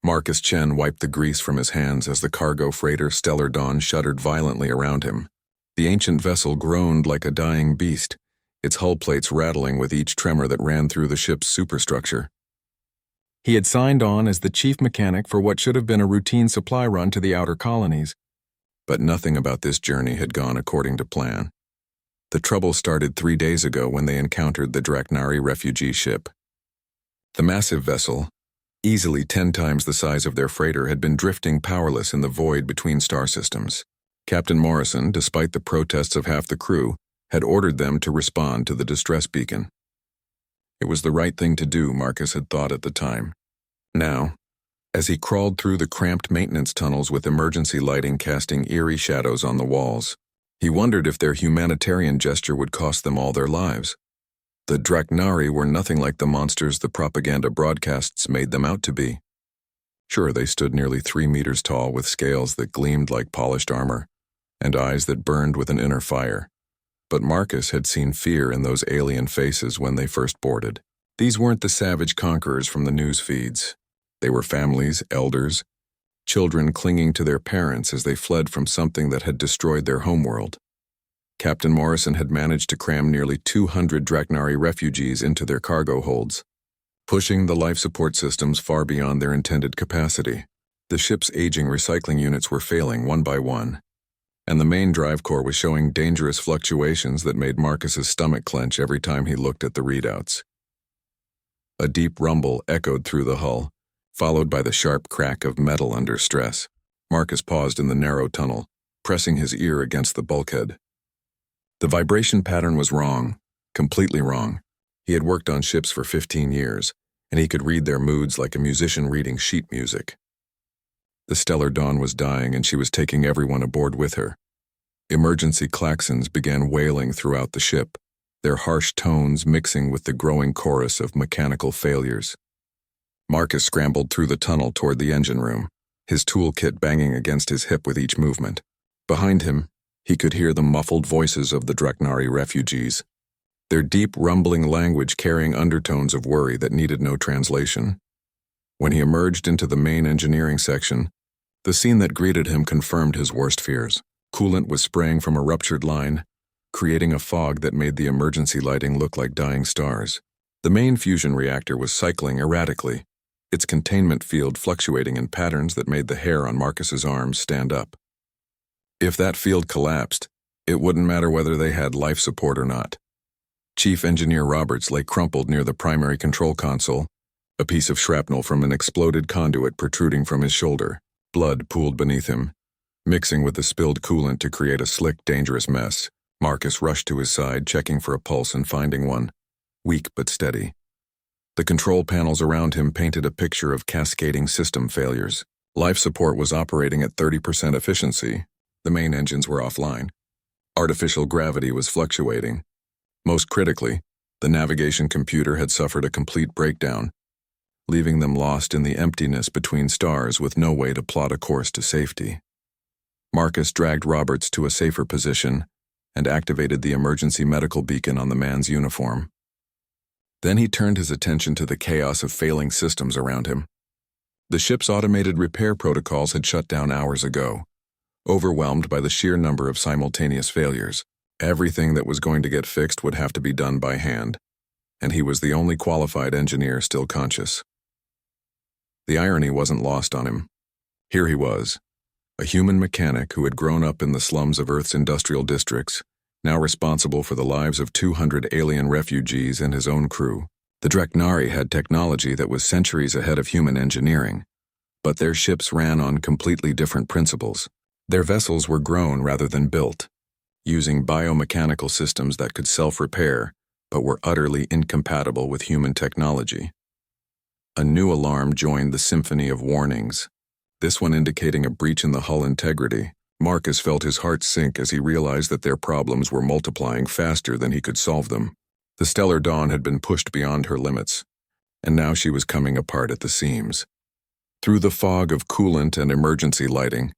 Marcus Chen wiped the grease from his hands as the cargo freighter Stellar Dawn shuddered violently around him. The ancient vessel groaned like a dying beast, its hull plates rattling with each tremor that ran through the ship's superstructure. He had signed on as the chief mechanic for what should have been a routine supply run to the outer colonies. But nothing about this journey had gone according to plan. The trouble started 3 days ago when they encountered the Dragonkind refugee ship. The massive vessel, easily 10 times the size of their freighter, had been drifting powerless in the void between star systems. Captain Morrison, despite the protests of half the crew, had ordered them to respond to the distress beacon. It was the right thing to do, Marcus had thought at the time. Now, as he crawled through the cramped maintenance tunnels with emergency lighting casting eerie shadows on the walls, he wondered if their humanitarian gesture would cost them all their lives. The Dragonkind were nothing like the monsters the propaganda broadcasts made them out to be. Sure, they stood nearly 3 meters tall with scales that gleamed like polished armor, and eyes that burned with an inner fire. But Marcus had seen fear in those alien faces when they first boarded. These weren't the savage conquerors from the news feeds. They were families, elders, children clinging to their parents as they fled from something that had destroyed their homeworld. Captain Morrison had managed to cram nearly 200 Dragonkind refugees into their cargo holds, pushing the life support systems far beyond their intended capacity. The ship's aging recycling units were failing one by one, and the main drive core was showing dangerous fluctuations that made Marcus's stomach clench every time he looked at the readouts. A deep rumble echoed through the hull, followed by the sharp crack of metal under stress. Marcus paused in the narrow tunnel, pressing his ear against the bulkhead. The vibration pattern was wrong, completely wrong. He had worked on ships for 15 years, and he could read their moods like a musician reading sheet music. The Stellar Dawn was dying, and she was taking everyone aboard with her. Emergency klaxons began wailing throughout the ship, their harsh tones mixing with the growing chorus of mechanical failures. Marcus scrambled through the tunnel toward the engine room, his toolkit banging against his hip with each movement. Behind him, he could hear the muffled voices of the Dragonkind refugees, their deep, rumbling language carrying undertones of worry that needed no translation. When he emerged into the main engineering section, the scene that greeted him confirmed his worst fears. Coolant was spraying from a ruptured line, creating a fog that made the emergency lighting look like dying stars. The main fusion reactor was cycling erratically, its containment field fluctuating in patterns that made the hair on Marcus's arms stand up. If that field collapsed, it wouldn't matter whether they had life support or not. Chief Engineer Roberts lay crumpled near the primary control console, a piece of shrapnel from an exploded conduit protruding from his shoulder. Blood pooled beneath him, mixing with the spilled coolant to create a slick, dangerous mess. Marcus rushed to his side, checking for a pulse and finding one, weak but steady. The control panels around him painted a picture of cascading system failures. Life support was operating at 30% efficiency. The main engines were offline. Artificial gravity was fluctuating. Most critically, the navigation computer had suffered a complete breakdown, leaving them lost in the emptiness between stars with no way to plot a course to safety. Marcus dragged Roberts to a safer position and activated the emergency medical beacon on the man's uniform. Then he turned his attention to the chaos of failing systems around him. The ship's automated repair protocols had shut down hours ago, overwhelmed by the sheer number of simultaneous failures. Everything that was going to get fixed would have to be done by hand, and he was the only qualified engineer still conscious. The irony wasn't lost on him. Here he was, a human mechanic who had grown up in the slums of Earth's industrial districts, now responsible for the lives of 200 alien refugees and his own crew. The Dragonkind had technology that was centuries ahead of human engineering, but their ships ran on completely different principles. Their vessels were grown rather than built, using biomechanical systems that could self-repair, but were utterly incompatible with human technology. A new alarm joined the symphony of warnings, this one indicating a breach in the hull integrity. Marcus felt his heart sink as he realized that their problems were multiplying faster than he could solve them. The Stellar Dawn had been pushed beyond her limits, and now she was coming apart at the seams. Through the fog of coolant and emergency lighting,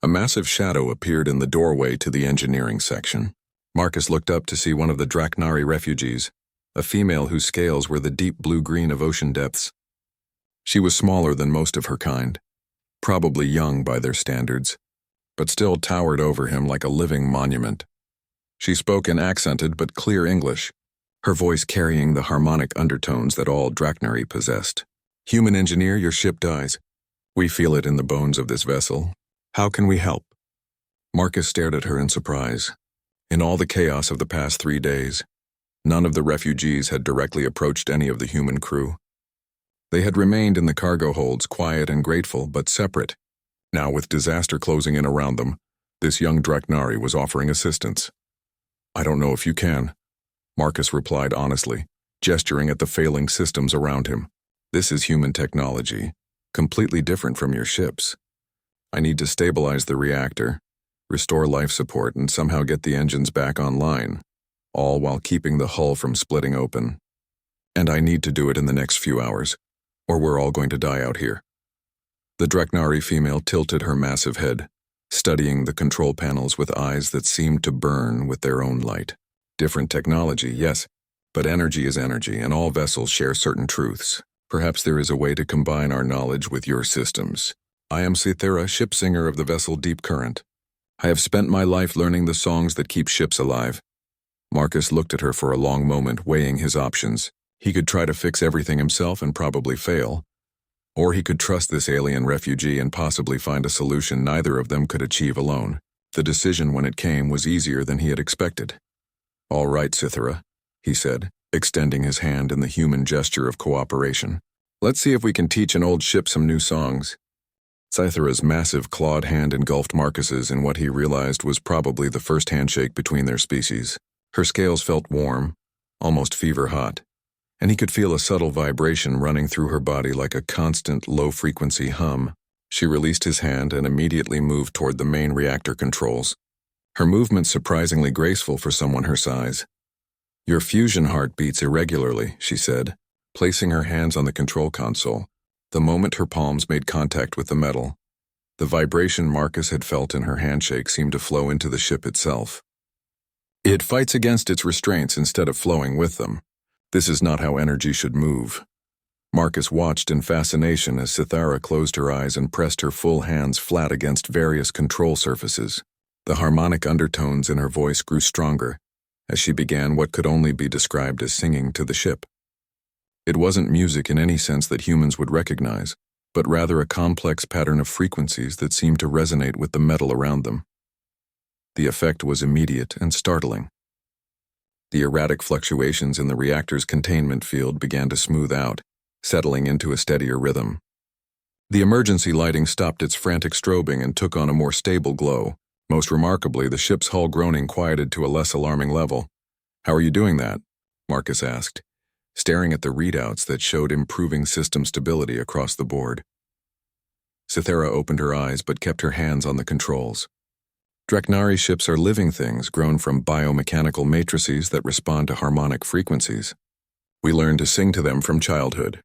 a massive shadow appeared in the doorway to the engineering section. Marcus looked up to see one of the Dragonkind refugees, a female whose scales were the deep blue-green of ocean depths. She was smaller than most of her kind, probably young by their standards, but still towered over him like a living monument. She spoke in accented but clear English, her voice carrying the harmonic undertones that all Dragonkind possessed. "Human engineer, your ship dies. We feel it in the bones of this vessel. How can we help?" Marcus stared at her in surprise. In all the chaos of the past 3 days, none of the refugees had directly approached any of the human crew. They had remained in the cargo holds, quiet and grateful, but separate. Now, with disaster closing in around them, this young Dragonkind was offering assistance. "I don't know if you can," Marcus replied honestly, gesturing at the failing systems around him. "This is human technology, completely different from your ship's. I need to stabilize the reactor, restore life support, and somehow get the engines back online, all while keeping the hull from splitting open. And I need to do it in the next few hours, or we're all going to die out here." The Dragonkind female tilted her massive head, studying the control panels with eyes that seemed to burn with their own light. "Different technology, yes, but energy is energy, and all vessels share certain truths. Perhaps there is a way to combine our knowledge with your systems. I am Sci-Fi, ship singer of the vessel Deep Current. I have spent my life learning the songs that keep ships alive." Marcus looked at her for a long moment, weighing his options. He could try to fix everything himself and probably fail, or he could trust this alien refugee and possibly find a solution neither of them could achieve alone. The decision, when it came, was easier than he had expected. "All right, Sci-Fi," he said, extending his hand in the human gesture of cooperation. "Let's see if we can teach an old ship some new songs." Sci-Fi's massive clawed hand engulfed Marcus's in what he realized was probably the first handshake between their species. Her scales felt warm, almost fever-hot, and he could feel a subtle vibration running through her body like a constant, low-frequency hum. She released his hand and immediately moved toward the main reactor controls, her movement surprisingly graceful for someone her size. "Your fusion heart beats irregularly," she said, placing her hands on the control console. The moment her palms made contact with the metal, the vibration Marcus had felt in her handshake seemed to flow into the ship itself. "It fights against its restraints instead of flowing with them. This is not how energy should move." Marcus watched in fascination as Sci-Fi closed her eyes and pressed her full hands flat against various control surfaces. The harmonic undertones in her voice grew stronger as she began what could only be described as singing to the ship. It wasn't music in any sense that humans would recognize, but rather a complex pattern of frequencies that seemed to resonate with the metal around them. The effect was immediate and startling. The erratic fluctuations in the reactor's containment field began to smooth out, settling into a steadier rhythm. The emergency lighting stopped its frantic strobing and took on a more stable glow. Most remarkably, the ship's hull groaning quieted to a less alarming level. "How are you doing that?" Marcus asked, staring at the readouts that showed improving system stability across the board. Sci-Fi opened her eyes but kept her hands on the controls. Dragonkind ships are living things grown from biomechanical matrices that respond to harmonic frequencies. We learn to sing to them from childhood,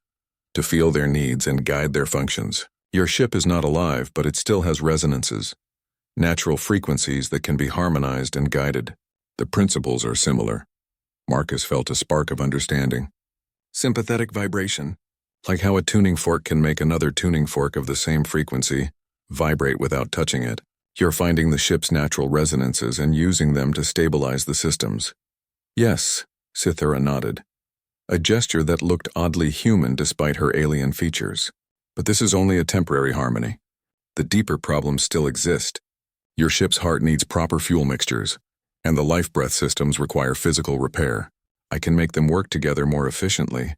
to feel their needs and guide their functions. Your ship is not alive, but it still has resonances, natural frequencies that can be harmonized and guided. The principles are similar. Marcus felt a spark of understanding. Sympathetic vibration, like how a tuning fork can make another tuning fork of the same frequency vibrate without touching it. You're finding the ship's natural resonances and using them to stabilize the systems. "Yes," Sci-Fi nodded, a gesture that looked oddly human despite her alien features. "But this is only a temporary harmony. The deeper problems still exist. Your ship's heart needs proper fuel mixtures, and the life breath systems require physical repair. I can make them work together more efficiently,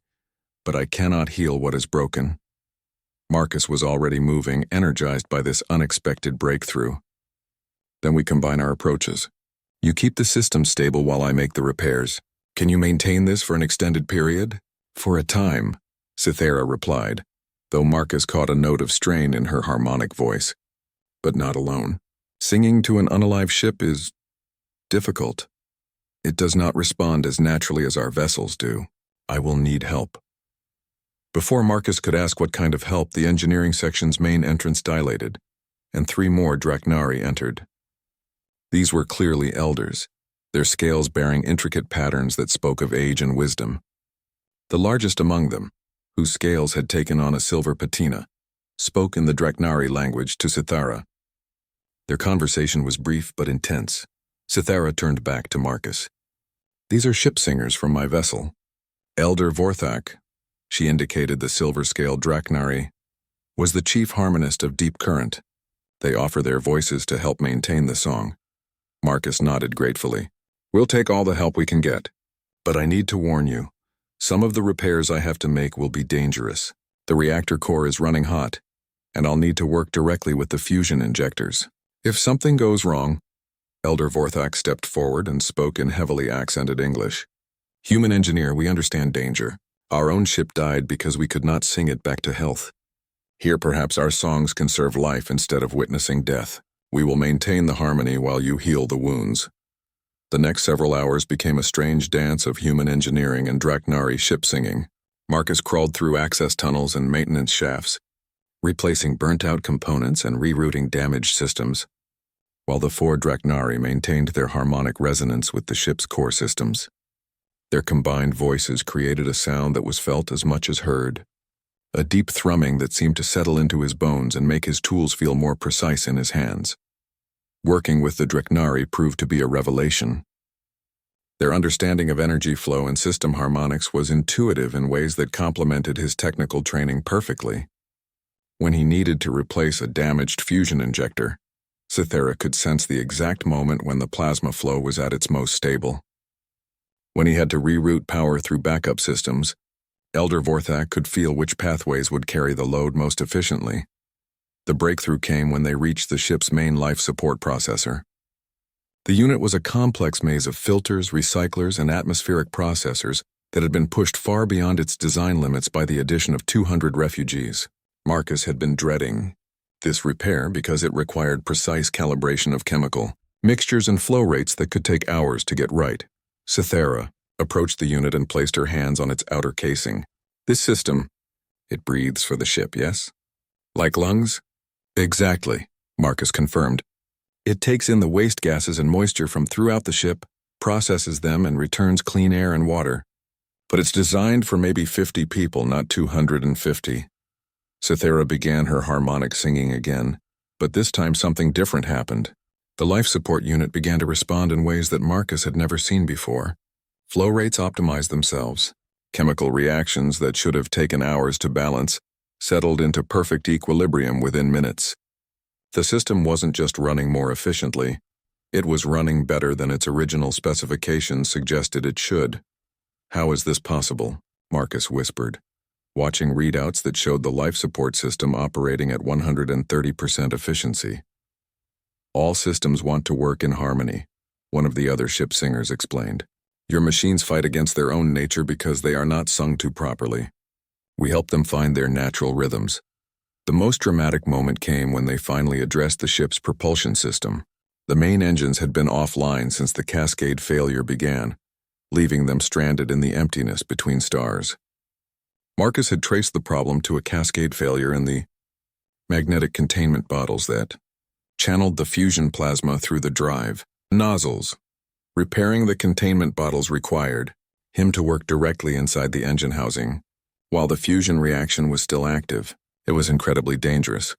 but I cannot heal what is broken." Marcus was already moving, energized by this unexpected breakthrough. "Then we combine our approaches. You keep the system stable while I make the repairs. Can you maintain this for an extended period?" "For a time," Sci-Fi replied, though Marcus caught a note of strain in her harmonic voice. "But not alone. Singing to an unalive ship is difficult. It does not respond as naturally as our vessels do. I will need help." Before Marcus could ask what kind of help, the engineering section's main entrance dilated, and 3 more Dragonkind entered. These were clearly elders, their scales bearing intricate patterns that spoke of age and wisdom. The largest among them, whose scales had taken on a silver patina, spoke in the Draknari language to Cythera. Their conversation was brief but intense. Cythera turned back to Marcus. "These are ship singers from my vessel. Elder Vorthak," she indicated the silver-scaled Draknari, "was the chief harmonist of Deep Current. They offer their voices to help maintain the song." Marcus nodded gratefully. "We'll take all the help we can get. But I need to warn you, some of the repairs I have to make will be dangerous. The reactor core is running hot, and I'll need to work directly with the fusion injectors. If something goes wrong..." Elder Vorthak stepped forward and spoke in heavily accented English. "Human engineer, we understand danger. Our own ship died because we could not sing it back to health. Here perhaps our songs can serve life instead of witnessing death. We will maintain the harmony while you heal the wounds." The next several hours became a strange dance of human engineering and Draknari ship singing. Marcus crawled through access tunnels and maintenance shafts, replacing burnt-out components and rerouting damaged systems, while the four Draknari maintained their harmonic resonance with the ship's core systems. Their combined voices created a sound that was felt as much as heard, a deep thrumming that seemed to settle into his bones and make his tools feel more precise in his hands. Working with the Draknari proved to be a revelation. Their understanding of energy flow and system harmonics was intuitive in ways that complemented his technical training perfectly. When he needed to replace a damaged fusion injector, Cythera could sense the exact moment when the plasma flow was at its most stable. When he had to reroute power through backup systems, Elder Vorthak could feel which pathways would carry the load most efficiently. The breakthrough came when they reached the ship's main life support processor. The unit was a complex maze of filters, recyclers, and atmospheric processors that had been pushed far beyond its design limits by the addition of 200 refugees. Marcus had been dreading this repair because it required precise calibration of chemical mixtures and flow rates that could take hours to get right. Cythera approached the unit and placed her hands on its outer casing. "This system, it breathes for the ship, yes? Like lungs?" "Exactly," Marcus confirmed. "It takes in the waste gases and moisture from throughout the ship, processes them, and returns clean air and water. But it's designed for maybe 50 people, not 250. Cythera began her harmonic singing again, but this time something different happened. The life support unit began to respond in ways that Marcus had never seen before. Flow rates optimized themselves. Chemical reactions that should have taken hours to balance settled into perfect equilibrium within minutes. The system wasn't just running more efficiently, it was running better than its original specifications suggested it should. "How is this possible?" Marcus whispered, watching readouts that showed the life support system operating at 130% efficiency. "All systems want to work in harmony," one of the other ship singers explained. "Your machines fight against their own nature because they are not sung to properly. We help them find their natural rhythms." The most dramatic moment came when they finally addressed the ship's propulsion system. The main engines had been offline since the cascade failure began, leaving them stranded in the emptiness between stars. Marcus had traced the problem to a cascade failure in the magnetic containment bottles that channeled the fusion plasma through the drive nozzles. Repairing the containment bottles required him to work directly inside the engine housing. While the fusion reaction was still active, it was incredibly dangerous,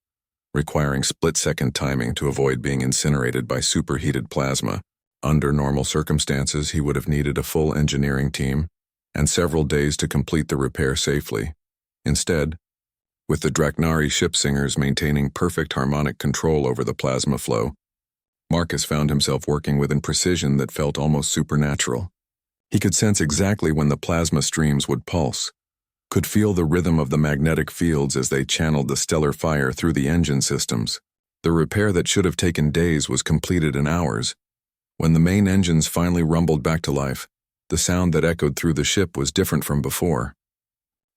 requiring split-second timing to avoid being incinerated by superheated plasma. Under normal circumstances, he would have needed a full engineering team and several days to complete the repair safely. Instead, with the Draknari ship singers maintaining perfect harmonic control over the plasma flow, Marcus found himself working with a precision that felt almost supernatural. He could sense exactly when the plasma streams would pulse, could feel the rhythm of the magnetic fields as they channeled the stellar fire through the engine systems. The repair that should have taken days was completed in hours. When the main engines finally rumbled back to life, the sound that echoed through the ship was different from before.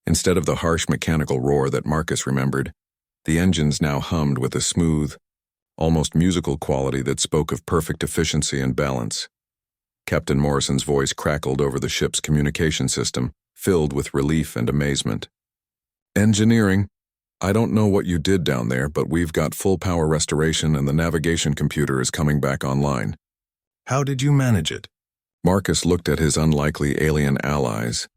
Instead of the harsh mechanical roar that Marcus remembered, the engines now hummed with a smooth, almost musical quality that spoke of perfect efficiency and balance. Captain Morrison's voice crackled over the ship's communication system, filled with relief and amazement. "Engineering, I don't know what you did down there, but we've got full power restoration and the navigation computer is coming back online. How did you manage it?" Marcus looked at his unlikely alien allies,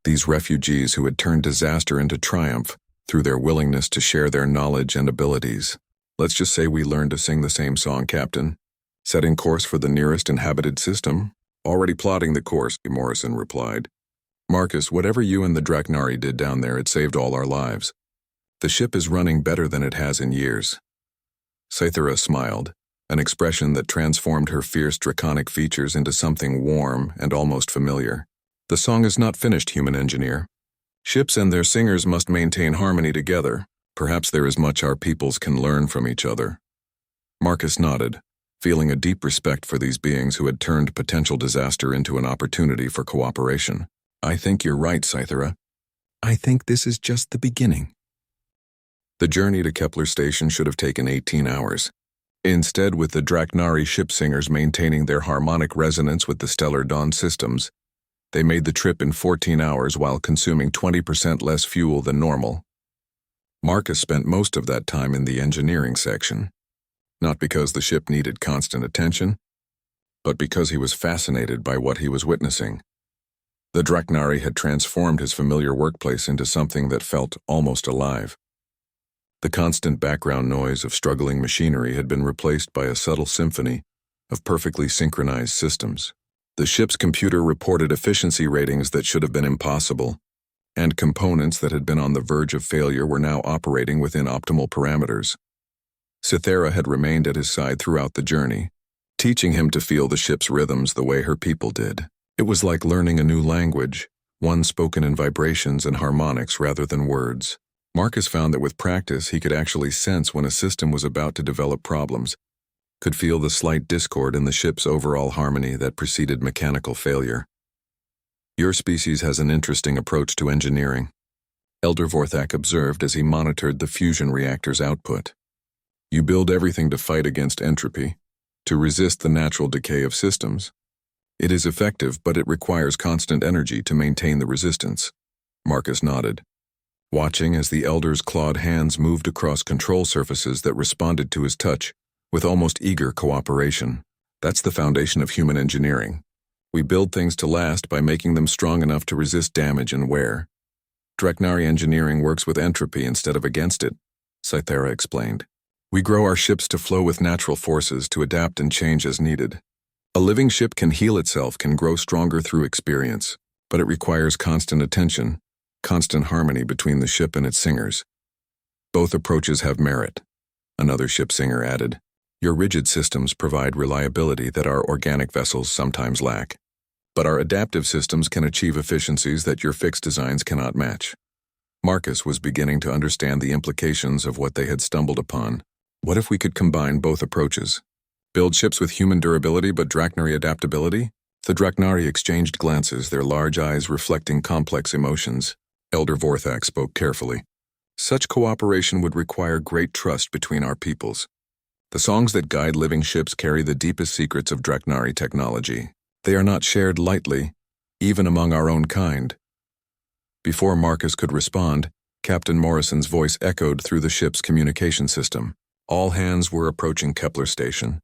These refugees who had turned disaster into triumph through their willingness to share their knowledge and abilities. Let's just say we learned to sing the same song, Captain. Setting course for the nearest inhabited system? Already plotting the course, Morrison replied. Marcus, whatever you and the Draknari did down there, it saved all our lives. The ship is running better than it has in years. Cythera smiled, an expression that transformed her fierce draconic features into something warm and almost familiar. The song is not finished, human engineer. Ships and their singers must maintain harmony together. Perhaps there is much our peoples can learn from each other. Marcus nodded, feeling a deep respect for these beings who had turned potential disaster into an opportunity for cooperation. I think you're right, Cythera. I think this is just the beginning. The journey to Kepler Station should have taken 18 hours. Instead, with the Draknari ship singers maintaining their harmonic resonance with the stellar dawn systems, they made the trip in 14 hours while consuming 20% less fuel than normal. Marcus spent most of that time in the engineering section, not because the ship needed constant attention, but because he was fascinated by what he was witnessing. The Draknari had transformed his familiar workplace into something that felt almost alive. The constant background noise of struggling machinery had been replaced by a subtle symphony of perfectly synchronized systems. The ship's computer reported efficiency ratings that should have been impossible, and components that had been on the verge of failure were now operating within optimal parameters. Cythera had remained at his side throughout the journey, teaching him to feel the ship's rhythms the way her people did. It was like learning a new language, one spoken in vibrations and harmonics rather than words. Marcus found that with practice he could actually sense when a system was about to develop problems, could feel the slight discord in the ship's overall harmony that preceded mechanical failure. Your species has an interesting approach to engineering, Elder Vorthak observed as he monitored the fusion reactor's output. You build everything to fight against entropy, to resist the natural decay of systems. It is effective, but it requires constant energy to maintain the resistance. Marcus nodded, watching as the Elder's clawed hands moved across control surfaces that responded to his touch with almost eager cooperation. That's the foundation of human engineering. We build things to last by making them strong enough to resist damage and wear. Draknari engineering works with entropy instead of against it, Cythera explained. We grow our ships to flow with natural forces to adapt and change as needed. A living ship can heal itself, can grow stronger through experience, but it requires constant attention, constant harmony between the ship and its singers. Both approaches have merit, another ship singer added. Your rigid systems provide reliability that our organic vessels sometimes lack, but our adaptive systems can achieve efficiencies that your fixed designs cannot match. Marcus was beginning to understand the implications of what they had stumbled upon. What if we could combine both approaches? Build ships with human durability but Draknari adaptability? The Draknari exchanged glances, their large eyes reflecting complex emotions. Elder Vorthak spoke carefully. Such cooperation would require great trust between our peoples. The songs that guide living ships carry the deepest secrets of Draknari technology. They are not shared lightly, even among our own kind. Before Marcus could respond, Captain Morrison's voice echoed through the ship's communication system. All hands were approaching Kepler Station.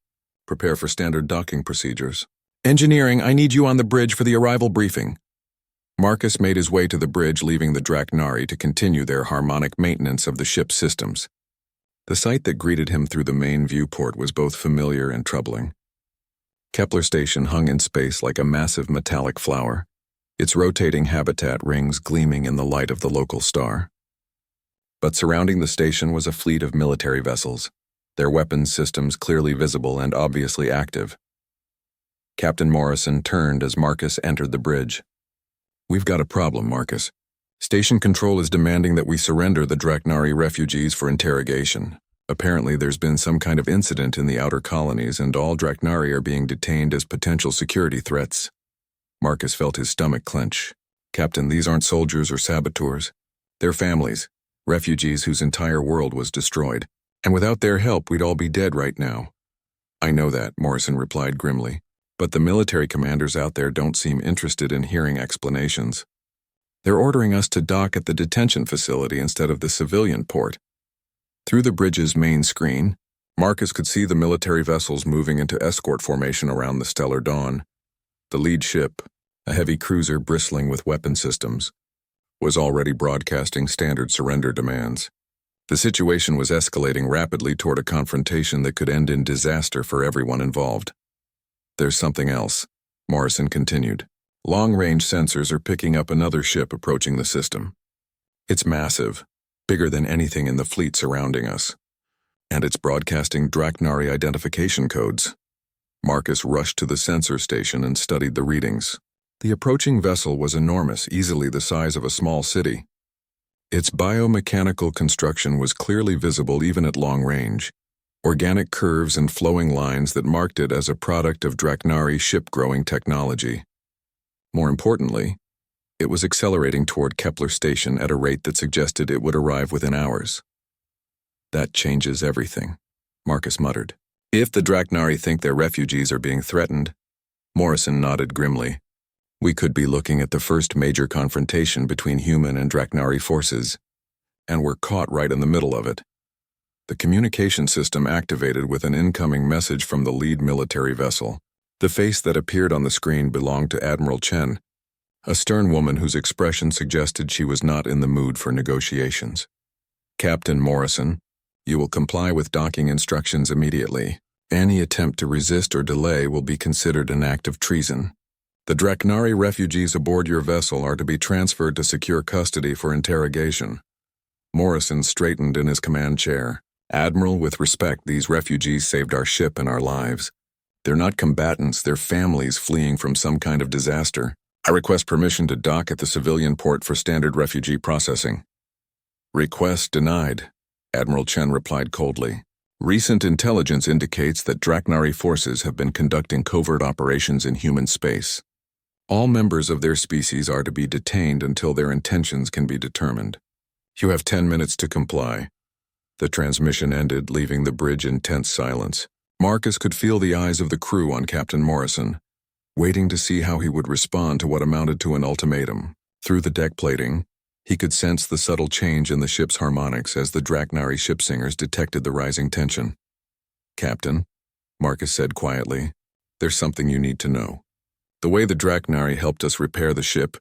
Prepare for standard docking procedures. Engineering, I need you on the bridge for the arrival briefing. Marcus made his way to the bridge, leaving the Draknari to continue their harmonic maintenance of the ship's systems. The sight that greeted him through the main viewport was both familiar and troubling. Kepler Station hung in space like a massive metallic flower, its rotating habitat rings gleaming in the light of the local star. But surrounding the station was a fleet of military vessels, their weapons systems clearly visible and obviously active. Captain Morrison turned as Marcus entered the bridge. We've got a problem, Marcus. Station Control is demanding that we surrender the Draknari refugees for interrogation. Apparently there's been some kind of incident in the outer colonies and all Draknari are being detained as potential security threats. Marcus felt his stomach clench. Captain, these aren't soldiers or saboteurs. They're families, refugees whose entire world was destroyed. And without their help, we'd all be dead right now. I know that, Morrison replied grimly. But the military commanders out there don't seem interested in hearing explanations. They're ordering us to dock at the detention facility instead of the civilian port. Through the bridge's main screen, Marcus could see the military vessels moving into escort formation around the stellar dawn. The lead ship, a heavy cruiser bristling with weapon systems, was already broadcasting standard surrender demands. The situation was escalating rapidly toward a confrontation that could end in disaster for everyone involved. There's something else, Morrison continued. Long-range sensors are picking up another ship approaching the system. It's massive, bigger than anything in the fleet surrounding us. And it's broadcasting Draknari identification codes. Marcus rushed to the sensor station and studied the readings. The approaching vessel was enormous, easily the size of a small city. Its biomechanical construction was clearly visible even at long range. Organic curves and flowing lines that marked it as a product of Draknari ship-growing technology. More importantly, it was accelerating toward Kepler Station at a rate that suggested it would arrive within hours. That changes everything, Marcus muttered. If the Draknari think their refugees are being threatened, Morrison nodded grimly. We could be looking at the first major confrontation between human and Draknari forces, and we're caught right in the middle of it. The communication system activated with an incoming message from the lead military vessel. The face that appeared on the screen belonged to Admiral Chen, a stern woman whose expression suggested she was not in the mood for negotiations. Captain Morrison, you will comply with docking instructions immediately. Any attempt to resist or delay will be considered an act of treason. The Draknari refugees aboard your vessel are to be transferred to secure custody for interrogation. Morrison straightened in his command chair. Admiral, with respect, these refugees saved our ship and our lives. They're not combatants, they're families fleeing from some kind of disaster. I request permission to dock at the civilian port for standard refugee processing. Request denied, Admiral Chen replied coldly. Recent intelligence indicates that Draknari forces have been conducting covert operations in human space. All members of their species are to be detained until their intentions can be determined. You have 10 minutes to comply. The transmission ended, leaving the bridge in tense silence. Marcus could feel the eyes of the crew on Captain Morrison, waiting to see how he would respond to what amounted to an ultimatum. Through the deck plating, he could sense the subtle change in the ship's harmonics as the Draknari ship singers detected the rising tension. Captain, Marcus said quietly, there's something you need to know. The way the Draknari helped us repair the ship,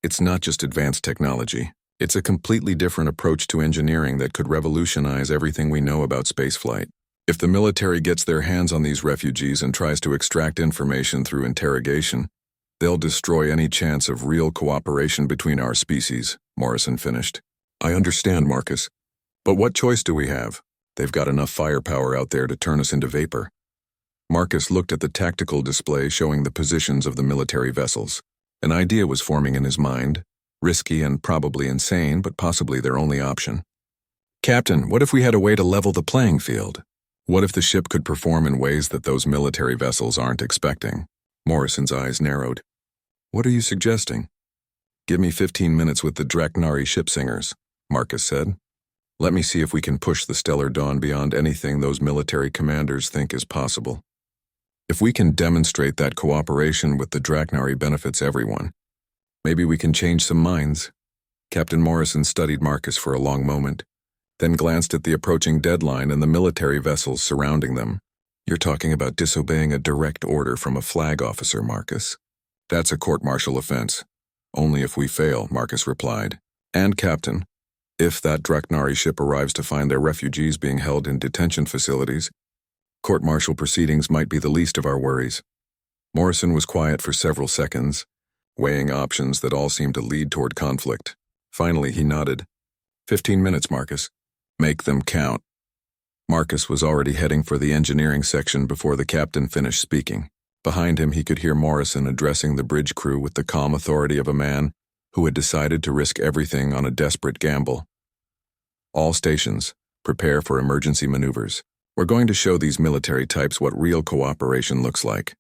it's not just advanced technology. It's a completely different approach to engineering that could revolutionize everything we know about spaceflight. If the military gets their hands on these refugees and tries to extract information through interrogation, they'll destroy any chance of real cooperation between our species, Morrison finished. I understand, Marcus. But what choice do we have? They've got enough firepower out there to turn us into vapor. Marcus looked at the tactical display showing the positions of the military vessels. An idea was forming in his mind, risky and probably insane, but possibly their only option. Captain, what if we had a way to level the playing field? What if the ship could perform in ways that those military vessels aren't expecting? Morrison's eyes narrowed. What are you suggesting? Give me 15 minutes with the Draknari ship singers, Marcus said. Let me see if we can push the Stellar Dawn beyond anything those military commanders think is possible. If we can demonstrate that cooperation with the Draknari benefits everyone, maybe we can change some minds. Captain Morrison studied Marcus for a long moment, then glanced at the approaching deadline and the military vessels surrounding them. You're talking about disobeying a direct order from a flag officer, Marcus. That's a court-martial offense. Only if we fail, Marcus replied. And, Captain, if that Draknari ship arrives to find their refugees being held in detention facilities, court-martial proceedings might be the least of our worries. Morrison was quiet for several seconds, weighing options that all seemed to lead toward conflict. Finally, he nodded. 15 minutes, Marcus. Make them count. Marcus was already heading for the engineering section before the captain finished speaking. Behind him, he could hear Morrison addressing the bridge crew with the calm authority of a man who had decided to risk everything on a desperate gamble. All stations, prepare for emergency maneuvers. We're going to show these military types what real cooperation looks like.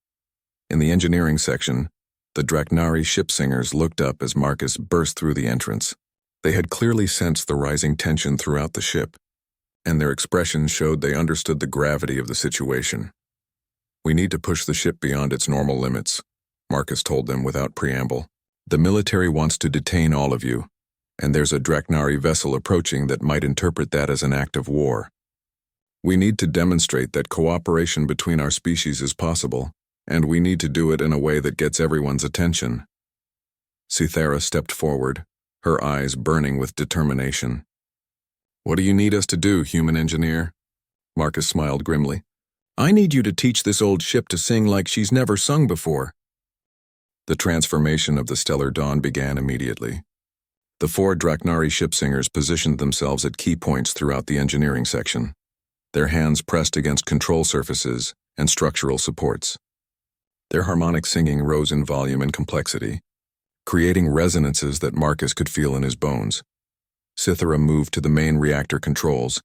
In the engineering section, the Draknari ship singers looked up as Marcus burst through the entrance. They had clearly sensed the rising tension throughout the ship, and their expressions showed they understood the gravity of the situation. We need to push the ship beyond its normal limits, Marcus told them without preamble. The military wants to detain all of you, and there's a Draknari vessel approaching that might interpret that as an act of war. We need to demonstrate that cooperation between our species is possible, and we need to do it in a way that gets everyone's attention. Cythera stepped forward, her eyes burning with determination. "What do you need us to do, human engineer?" Marcus smiled grimly. "I need you to teach this old ship to sing like she's never sung before." The transformation of the Stellar Dawn began immediately. The 4 Draknari ship singers positioned themselves at key points throughout the engineering section, their hands pressed against control surfaces and structural supports. Their harmonic singing rose in volume and complexity, creating resonances that Marcus could feel in his bones. Cythera moved to the main reactor controls,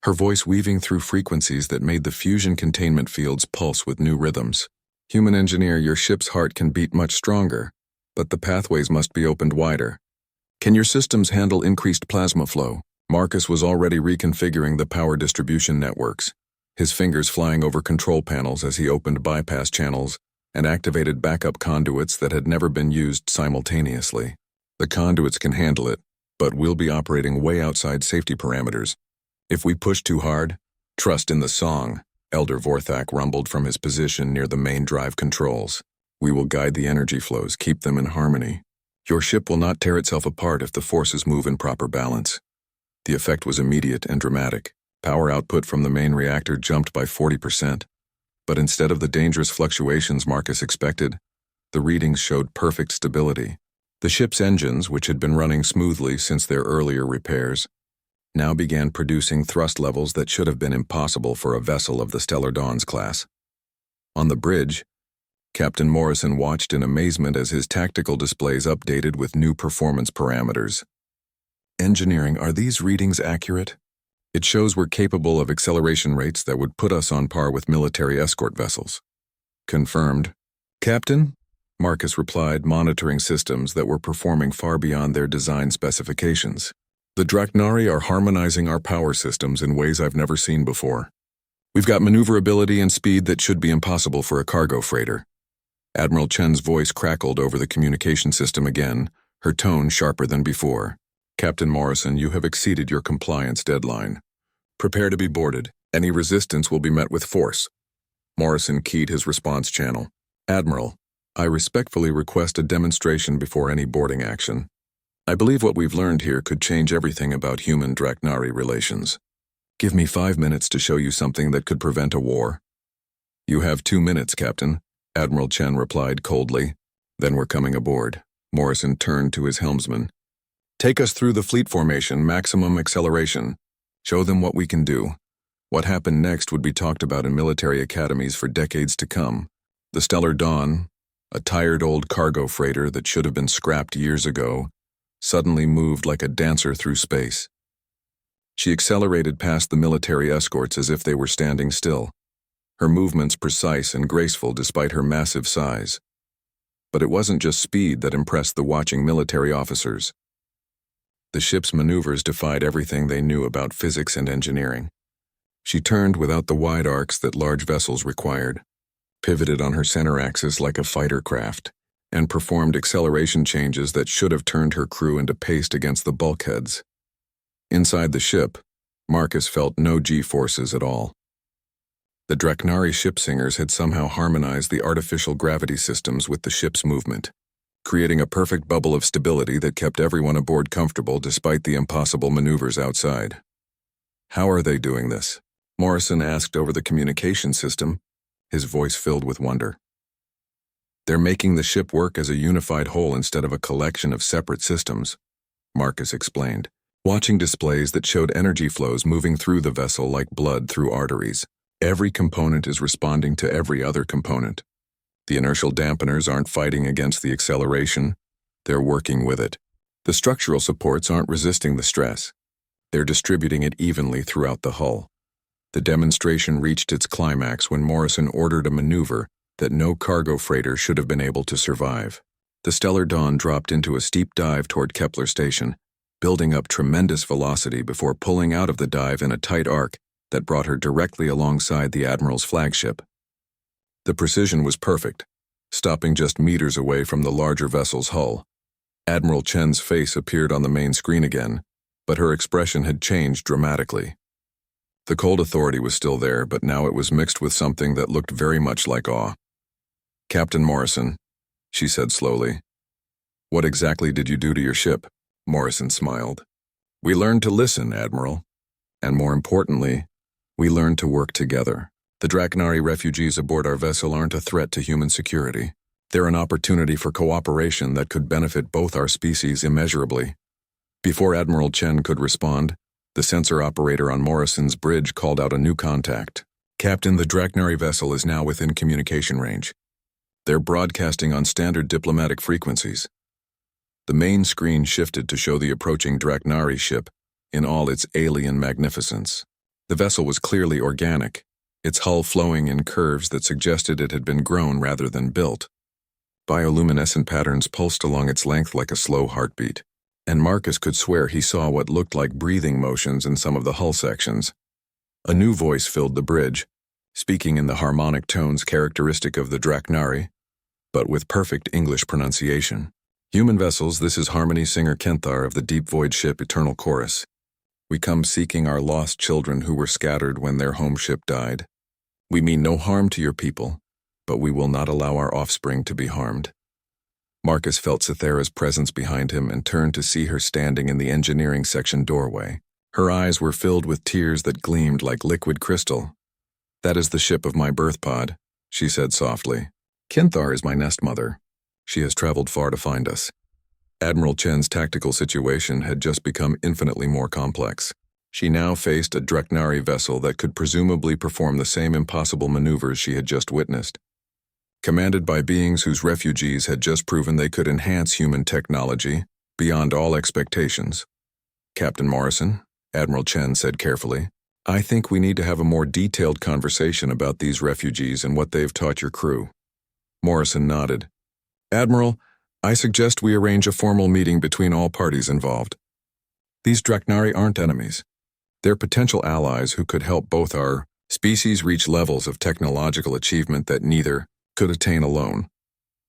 her voice weaving through frequencies that made the fusion containment fields pulse with new rhythms. "Human engineer, your ship's heart can beat much stronger, but the pathways must be opened wider. Can your systems handle increased plasma flow?" Marcus was already reconfiguring the power distribution networks, his fingers flying over control panels as he opened bypass channels and activated backup conduits that had never been used simultaneously. "The conduits can handle it, but we'll be operating way outside safety parameters. If we push too hard, trust in the song," Elder Vorthak rumbled from his position near the main drive controls. "We will guide the energy flows, keep them in harmony. Your ship will not tear itself apart if the forces move in proper balance." The effect was immediate and dramatic. Power output from the main reactor jumped by 40%. But instead of the dangerous fluctuations Marcus expected, the readings showed perfect stability. The ship's engines, which had been running smoothly since their earlier repairs, now began producing thrust levels that should have been impossible for a vessel of the Stellar Dawn's class. On the bridge, Captain Morrison watched in amazement as his tactical displays updated with new performance parameters. "Engineering, are these readings accurate? It shows we're capable of acceleration rates that would put us on par with military escort vessels." "Confirmed, Captain," Marcus replied, monitoring systems that were performing far beyond their design specifications. "The Draknari are harmonizing our power systems in ways I've never seen before. We've got maneuverability and speed that should be impossible for a cargo freighter." Admiral Chen's voice crackled over the communication system again, her tone sharper than before. "Captain Morrison, you have exceeded your compliance deadline. Prepare to be boarded. Any resistance will be met with force." Morrison keyed his response channel. "Admiral, I respectfully request a demonstration before any boarding action. I believe what we've learned here could change everything about human-Draknari relations. Give me 5 minutes to show you something that could prevent a war." "You have 2 minutes, Captain," Admiral Chen replied coldly. "Then we're coming aboard." Morrison turned to his helmsman. "Take us through the fleet formation, maximum acceleration. Show them what we can do." What happened next would be talked about in military academies for decades to come. The Stellar Dawn, a tired old cargo freighter that should have been scrapped years ago, suddenly moved like a dancer through space. She accelerated past the military escorts as if they were standing still, her movements precise and graceful despite her massive size. But it wasn't just speed that impressed the watching military officers. The ship's maneuvers defied everything they knew about physics and engineering. She turned without the wide arcs that large vessels required, pivoted on her center axis like a fighter craft, and performed acceleration changes that should have turned her crew into paste against the bulkheads. Inside the ship, Marcus felt no G-forces at all. The Draknari ship singers had somehow harmonized the artificial gravity systems with the ship's movement, creating a perfect bubble of stability that kept everyone aboard comfortable despite the impossible maneuvers outside. "How are they doing this?" Morrison asked over the communication system, his voice filled with wonder. "They're making the ship work as a unified whole instead of a collection of separate systems," Marcus explained, watching displays that showed energy flows moving through the vessel like blood through arteries. Every component is responding to every other component. The inertial dampeners aren't fighting against the acceleration, they're working with it. The structural supports aren't resisting the stress, they're distributing it evenly throughout the hull. The demonstration reached its climax when Morrison ordered a maneuver that no cargo freighter should have been able to survive. The Stellar Dawn dropped into a steep dive toward Kepler Station, building up tremendous velocity before pulling out of the dive in a tight arc that brought her directly alongside the Admiral's flagship. The precision was perfect, stopping just meters away from the larger vessel's hull. Admiral Chen's face appeared on the main screen again, but her expression had changed dramatically. The cold authority was still there, but now it was mixed with something that looked very much like awe. "Captain Morrison," she said slowly, "what exactly did you do to your ship?" Morrison smiled. We learned to listen, Admiral. And more importantly, we learned to work together. The Dragonkind refugees aboard our vessel aren't a threat to human security. They're an opportunity for cooperation that could benefit both our species immeasurably. Before Admiral Chen could respond, the sensor operator on Morrison's bridge called out a new contact. Captain, the Dragonkind vessel is now within communication range. They're broadcasting on standard diplomatic frequencies. The main screen shifted to show the approaching Dragonkind ship in all its alien magnificence. The vessel was clearly organic, its hull flowing in curves that suggested it had been grown rather than built. Bioluminescent patterns pulsed along its length like a slow heartbeat, and Marcus could swear he saw what looked like breathing motions in some of the hull sections. A new voice filled the bridge, speaking in the harmonic tones characteristic of the Dragonkind, but with perfect English pronunciation. Human vessels, this is Harmony Singer Kenthar of the Deep Void ship Eternal Chorus. We come seeking our lost children who were scattered when their home ship died. We mean no harm to your people, but we will not allow our offspring to be harmed. Marcus felt Cythera's presence behind him and turned to see her standing in the engineering section doorway. Her eyes were filled with tears that gleamed like liquid crystal. That is the ship of my birth pod, she said softly. Kenthar is my nest mother. She has traveled far to find us. Admiral Chen's tactical situation had just become infinitely more complex. She now faced a Dragonkind vessel that could presumably perform the same impossible maneuvers she had just witnessed. Commanded by beings whose refugees had just proven they could enhance human technology beyond all expectations. Captain Morrison, Admiral Chen said carefully, I think we need to have a more detailed conversation about these refugees and what they've taught your crew. Morrison nodded. Admiral, I suggest we arrange a formal meeting between all parties involved. These Dragonkind aren't enemies. They're potential allies who could help both our species reach levels of technological achievement that neither could attain alone.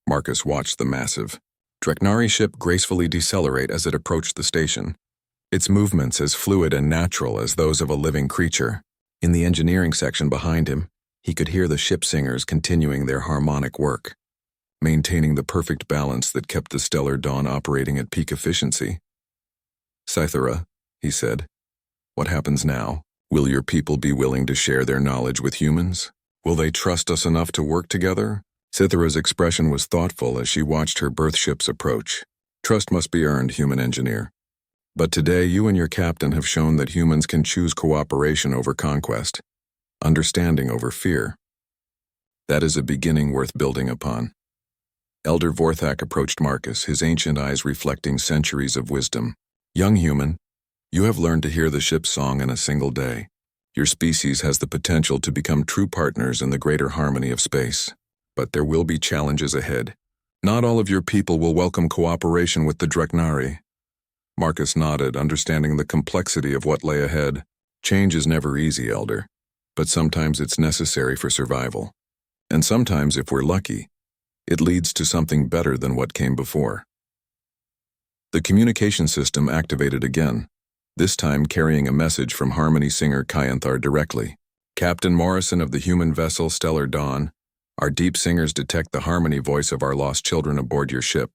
Marcus watched the massive Dragonkind ship gracefully decelerate as it approached the station, its movements as fluid and natural as those of a living creature. In the engineering section behind him, he could hear the ship singers continuing their harmonic work, maintaining the perfect balance that kept the stellar dawn operating at peak efficiency. Cythera, he said, what happens now? Will your people be willing to share their knowledge with humans? Will they trust us enough to work together? Cythera's expression was thoughtful as she watched her birth ships approach. Trust must be earned, human engineer. But today you and your captain have shown that humans can choose cooperation over conquest, understanding over fear. That is a beginning worth building upon. Elder Vorthak approached Marcus, his ancient eyes reflecting centuries of wisdom. Young human, you have learned to hear the ship's song in a single day. Your species has the potential to become true partners in the greater harmony of space. But there will be challenges ahead. Not all of your people will welcome cooperation with the Dragonkind. Marcus nodded, understanding the complexity of what lay ahead. Change is never easy, Elder, but sometimes it's necessary for survival. And sometimes, if we're lucky, it leads to something better than what came before. The communication system activated again, this time carrying a message from Harmony Singer Kenthar directly. Captain Morrison of the human vessel Stellar Dawn, our deep singers detect the harmony voice of our lost children aboard your ship.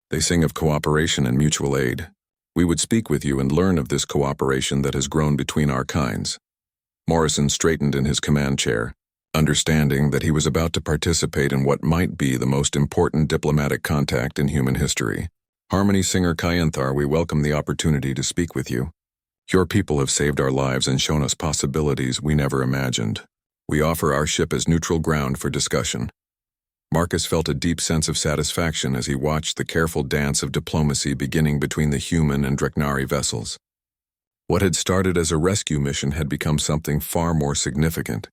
They sing of cooperation and mutual aid. We would speak with you and learn of this cooperation that has grown between our kinds. Morrison straightened in his command chair, understanding that he was about to participate in what might be the most important diplomatic contact in human history. Harmony Singer Kenthar, we welcome the opportunity to speak with you. Your people have saved our lives and shown us possibilities we never imagined. We offer our ship as neutral ground for discussion. Marcus felt a deep sense of satisfaction as he watched the careful dance of diplomacy beginning between the human and Dragonkind vessels. What had started as a rescue mission had become something far more significant,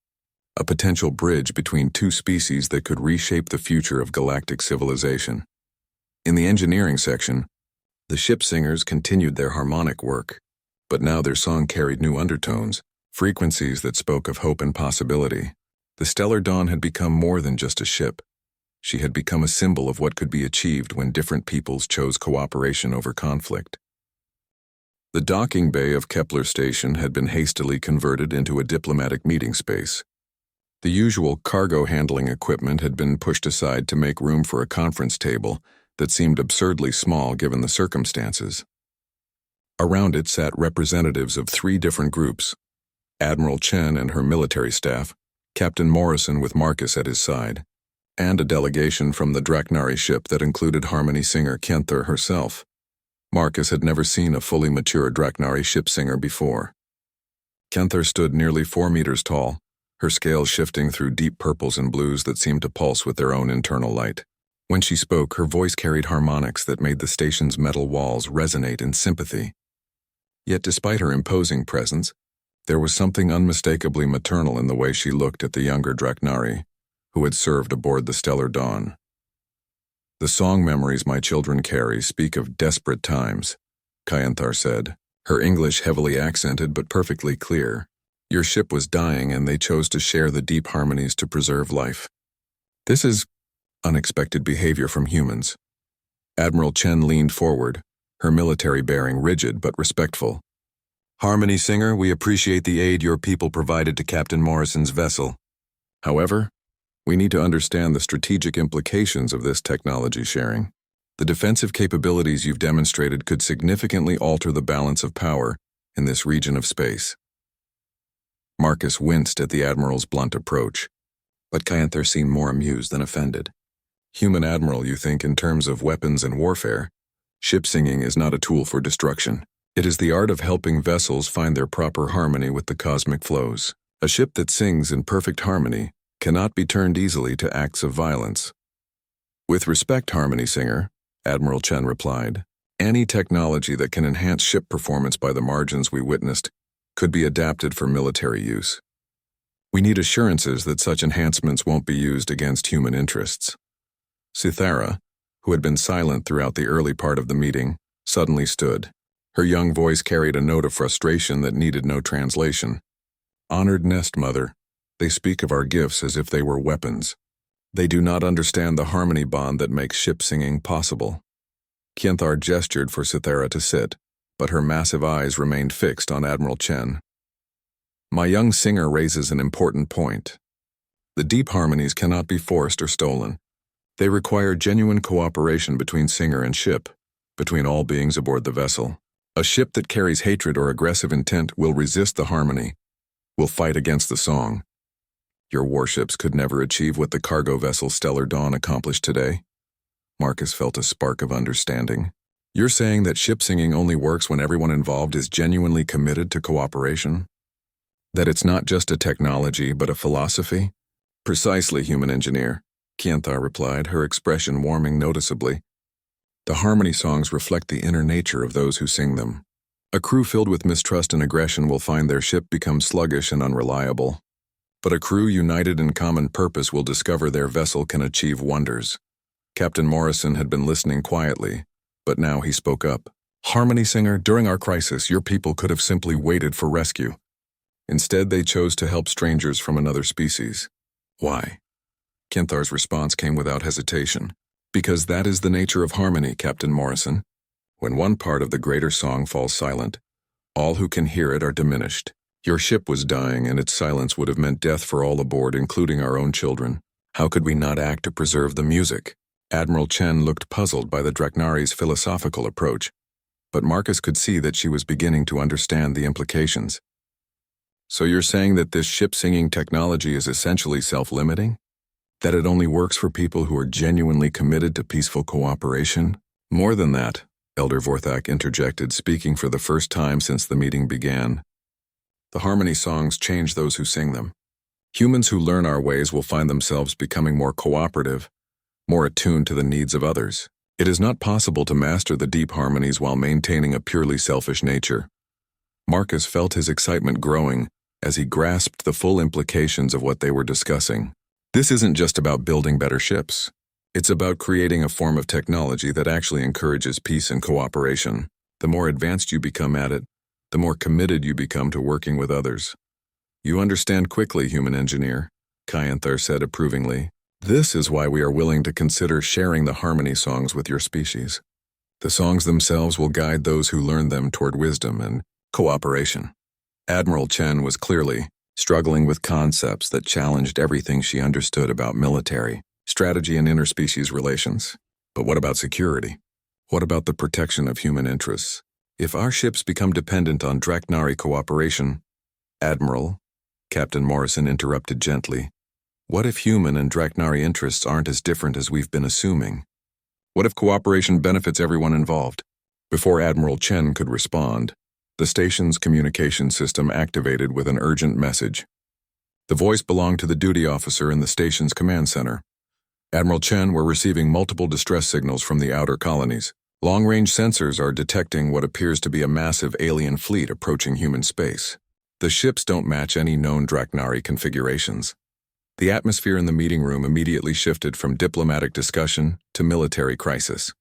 a potential bridge between two species that could reshape the future of galactic civilization. In the engineering section, the ship singers continued their harmonic work, but now their song carried new undertones, frequencies that spoke of hope and possibility. The Stellar Dawn had become more than just a ship. She had become a symbol of what could be achieved when different peoples chose cooperation over conflict. The docking bay of Kepler Station had been hastily converted into a diplomatic meeting space. The usual cargo handling equipment had been pushed aside to make room for a conference table that seemed absurdly small given the circumstances. Around it sat representatives of 3 different groups: Admiral Chen and her military staff, Captain Morrison with Marcus at his side, and a delegation from the Draknari ship that included Harmony singer Kenther herself. Marcus had never seen a fully mature Draknari ship singer before. Kenther stood nearly 4 meters tall, her scales shifting through deep purples and blues that seemed to pulse with their own internal light. When she spoke, her voice carried harmonics that made the station's metal walls resonate in sympathy. Yet despite her imposing presence, there was something unmistakably maternal in the way she looked at the younger Draknari, who had served aboard the Stellar Dawn. "The song memories my children carry speak of desperate times," Kyanthar said, her English heavily accented but perfectly clear. "Your ship was dying and they chose to share the deep harmonies to preserve life. This is unexpected behavior from humans." Admiral Chen leaned forward, her military bearing rigid but respectful. "Harmony Singer, we appreciate the aid your people provided to Captain Morrison's vessel. However, we need to understand the strategic implications of this technology sharing. The defensive capabilities you've demonstrated could significantly alter the balance of power in this region of space." Marcus winced at the Admiral's blunt approach, but Kyanthar seemed more amused than offended. "Human Admiral, you think in terms of weapons and warfare? Ship singing is not a tool for destruction. It is the art of helping vessels find their proper harmony with the cosmic flows. A ship that sings in perfect harmony cannot be turned easily to acts of violence." "With respect, Harmony Singer," Admiral Chen replied, "any technology that can enhance ship performance by the margins we witnessed could be adapted for military use. We need assurances that such enhancements won't be used against human interests." Cythera, who had been silent throughout the early part of the meeting, suddenly stood. Her young voice carried a note of frustration that needed no translation. "Honored Nest Mother, they speak of our gifts as if they were weapons. They do not understand the harmony bond that makes ship singing possible." Kyanthar gestured for Cythera to sit, but her massive eyes remained fixed on Admiral Chen. "My young singer raises an important point. The deep harmonies cannot be forced or stolen. They require genuine cooperation between singer and ship, between all beings aboard the vessel. A ship that carries hatred or aggressive intent will resist the harmony, will fight against the song. Your warships could never achieve what the cargo vessel Stellar Dawn accomplished today." Marcus felt a spark of understanding. "You're saying that ship singing only works when everyone involved is genuinely committed to cooperation? That it's not just a technology but a philosophy?" "Precisely, human engineer," Kyanthar replied, her expression warming noticeably. "The harmony songs reflect the inner nature of those who sing them. A crew filled with mistrust and aggression will find their ship become sluggish and unreliable. But a crew united in common purpose will discover their vessel can achieve wonders." Captain Morrison had been listening quietly, but now he spoke up. "Harmony Singer, during our crisis, your people could have simply waited for rescue. Instead, they chose to help strangers from another species. Why?" Kenthar's response came without hesitation. "Because that is the nature of harmony, Captain Morrison. When one part of the greater song falls silent, all who can hear it are diminished. Your ship was dying, and its silence would have meant death for all aboard, including our own children. How could we not act to preserve the music?" Admiral Chen looked puzzled by the Draknari's philosophical approach, but Marcus could see that she was beginning to understand the implications. "So you're saying that this ship-singing technology is essentially self-limiting? That it only works for people who are genuinely committed to peaceful cooperation?" "More than that," Elder Vorthak interjected, speaking for the first time since the meeting began. "The harmony songs change those who sing them. Humans who learn our ways will find themselves becoming more cooperative, more attuned to the needs of others. It is not possible to master the deep harmonies while maintaining a purely selfish nature." Marcus felt his excitement growing as he grasped the full implications of what they were discussing. This isn't just about building better ships. It's about creating a form of technology that actually encourages peace and cooperation. The more advanced you become at it, the more committed you become to working with others. "You understand quickly, human engineer," Kyanthar said approvingly. "This is why we are willing to consider sharing the harmony songs with your species. The songs themselves will guide those who learn them toward wisdom and cooperation." Admiral Chen was clearly struggling with concepts that challenged everything she understood about military, strategy, and interspecies relations. But what about security? What about the protection of human interests? If our ships become dependent on Draknari cooperation, Admiral, Captain Morrison interrupted gently, what if human and Draknari interests aren't as different as we've been assuming? What if cooperation benefits everyone involved? Before Admiral Chen could respond, the station's communication system activated with an urgent message. The voice belonged to the duty officer in the station's command center. Admiral Chen, we're receiving multiple distress signals from the outer colonies. Long-range sensors are detecting what appears to be a massive alien fleet approaching human space. The ships don't match any known Draknari configurations. The atmosphere in the meeting room immediately shifted from diplomatic discussion to military crisis.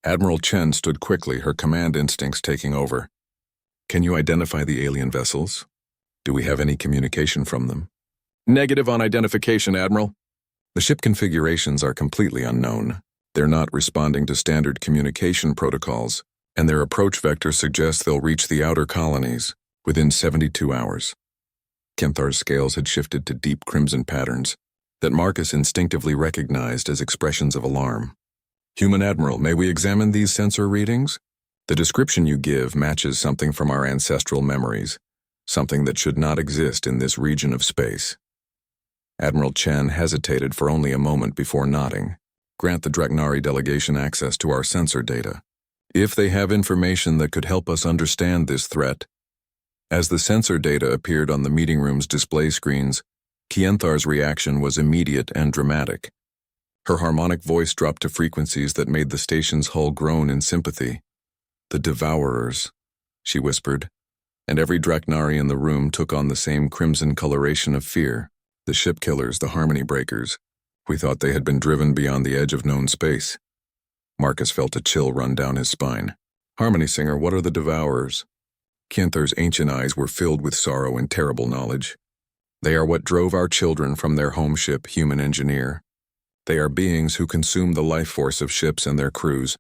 Admiral Chen stood quickly, her command instincts taking over. Can you identify the alien vessels? Do we have any communication from them? Negative on identification, Admiral. The ship configurations are completely unknown. They're not responding to standard communication protocols, and their approach vector suggests they'll reach the outer colonies within 72 hours. Kenthar's scales had shifted to deep crimson patterns that Marcus instinctively recognized as expressions of alarm. Human Admiral, may we examine these sensor readings? The description you give matches something from our ancestral memories, something that should not exist in this region of space. Admiral Chen hesitated for only a moment before nodding. Grant the Draknari delegation access to our sensor data. If they have information that could help us understand this threat. As the sensor data appeared on the meeting room's display screens, Kienthar's reaction was immediate and dramatic. Her harmonic voice dropped to frequencies that made the station's hull groan in sympathy. The Devourers, she whispered, and every Draknari in the room took on the same crimson coloration of fear. The ship killers, the harmony breakers. We thought they had been driven beyond the edge of known space. Marcus felt a chill run down his spine. Harmony Singer, what are the Devourers? Kienthar's ancient eyes were filled with sorrow and terrible knowledge. They are what drove our children from their home ship, Human Engineer. They are beings who consume the life force of ships and their crews,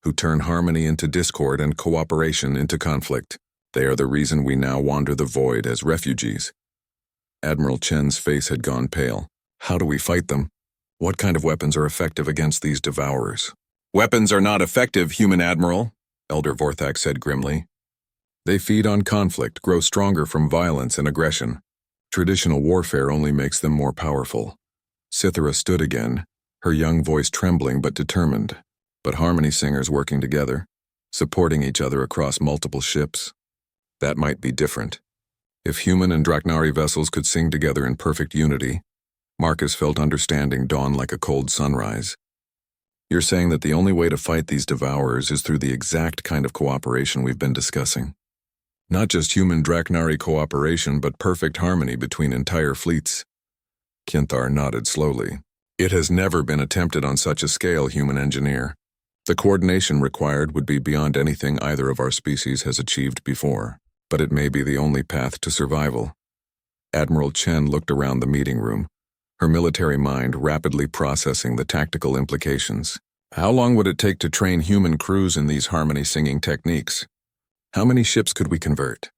who turn harmony into discord and cooperation into conflict. They are the reason we now wander the void as refugees. Admiral Chen's face had gone pale. How do we fight them? What kind of weapons are effective against these Devourers? Weapons are not effective, Human Admiral, Elder Vorthak said grimly. They feed on conflict, grow stronger from violence and aggression. Traditional warfare only makes them more powerful. Cythera stood again, her young voice trembling but determined. But harmony singers working together, supporting each other across multiple ships. That might be different. If human and Draknari vessels could sing together in perfect unity, Marcus felt understanding dawn like a cold sunrise. You're saying that the only way to fight these Devourers is through the exact kind of cooperation we've been discussing. Not just human Draknari cooperation, but perfect harmony between entire fleets. Kienthar nodded slowly. It has never been attempted on such a scale, Human Engineer. The coordination required would be beyond anything either of our species has achieved before, but it may be the only path to survival. Admiral Chen looked around the meeting room, her military mind rapidly processing the tactical implications. How long would it take to train human crews in these harmony-singing techniques? How many ships could we convert?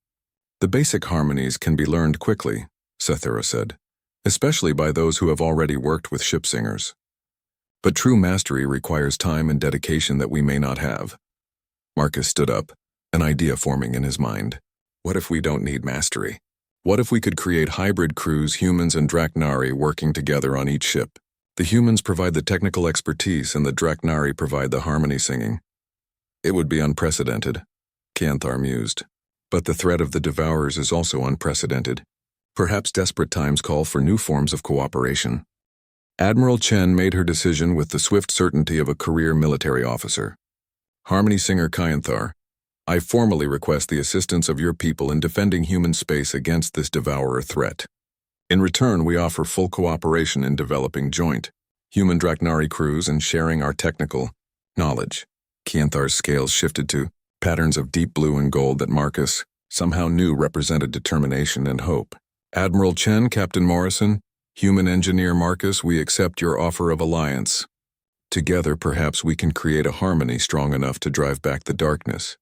The basic harmonies can be learned quickly, Cythera said, especially by those who have already worked with ship singers. But true mastery requires time and dedication that we may not have. Marcus stood up, an idea forming in his mind. What if we don't need mastery? What if we could create hybrid crews, humans and Draknari working together on each ship? The humans provide the technical expertise and the Draknari provide the harmony singing. It would be unprecedented, Kienthar mused. But the threat of the Devourers is also unprecedented. Perhaps desperate times call for new forms of cooperation. Admiral Chen made her decision with the swift certainty of a career military officer. Harmony Singer Kienthar, I formally request the assistance of your people in defending human space against this Devourer threat. In return, we offer full cooperation in developing joint human Draknari crews and sharing our technical knowledge. Kienthar's scales shifted to patterns of deep blue and gold that Marcus somehow knew represented determination and hope. Admiral Chen, Captain Morrison, Human Engineer Marcus, we accept your offer of alliance. Together, perhaps we can create a harmony strong enough to drive back the darkness.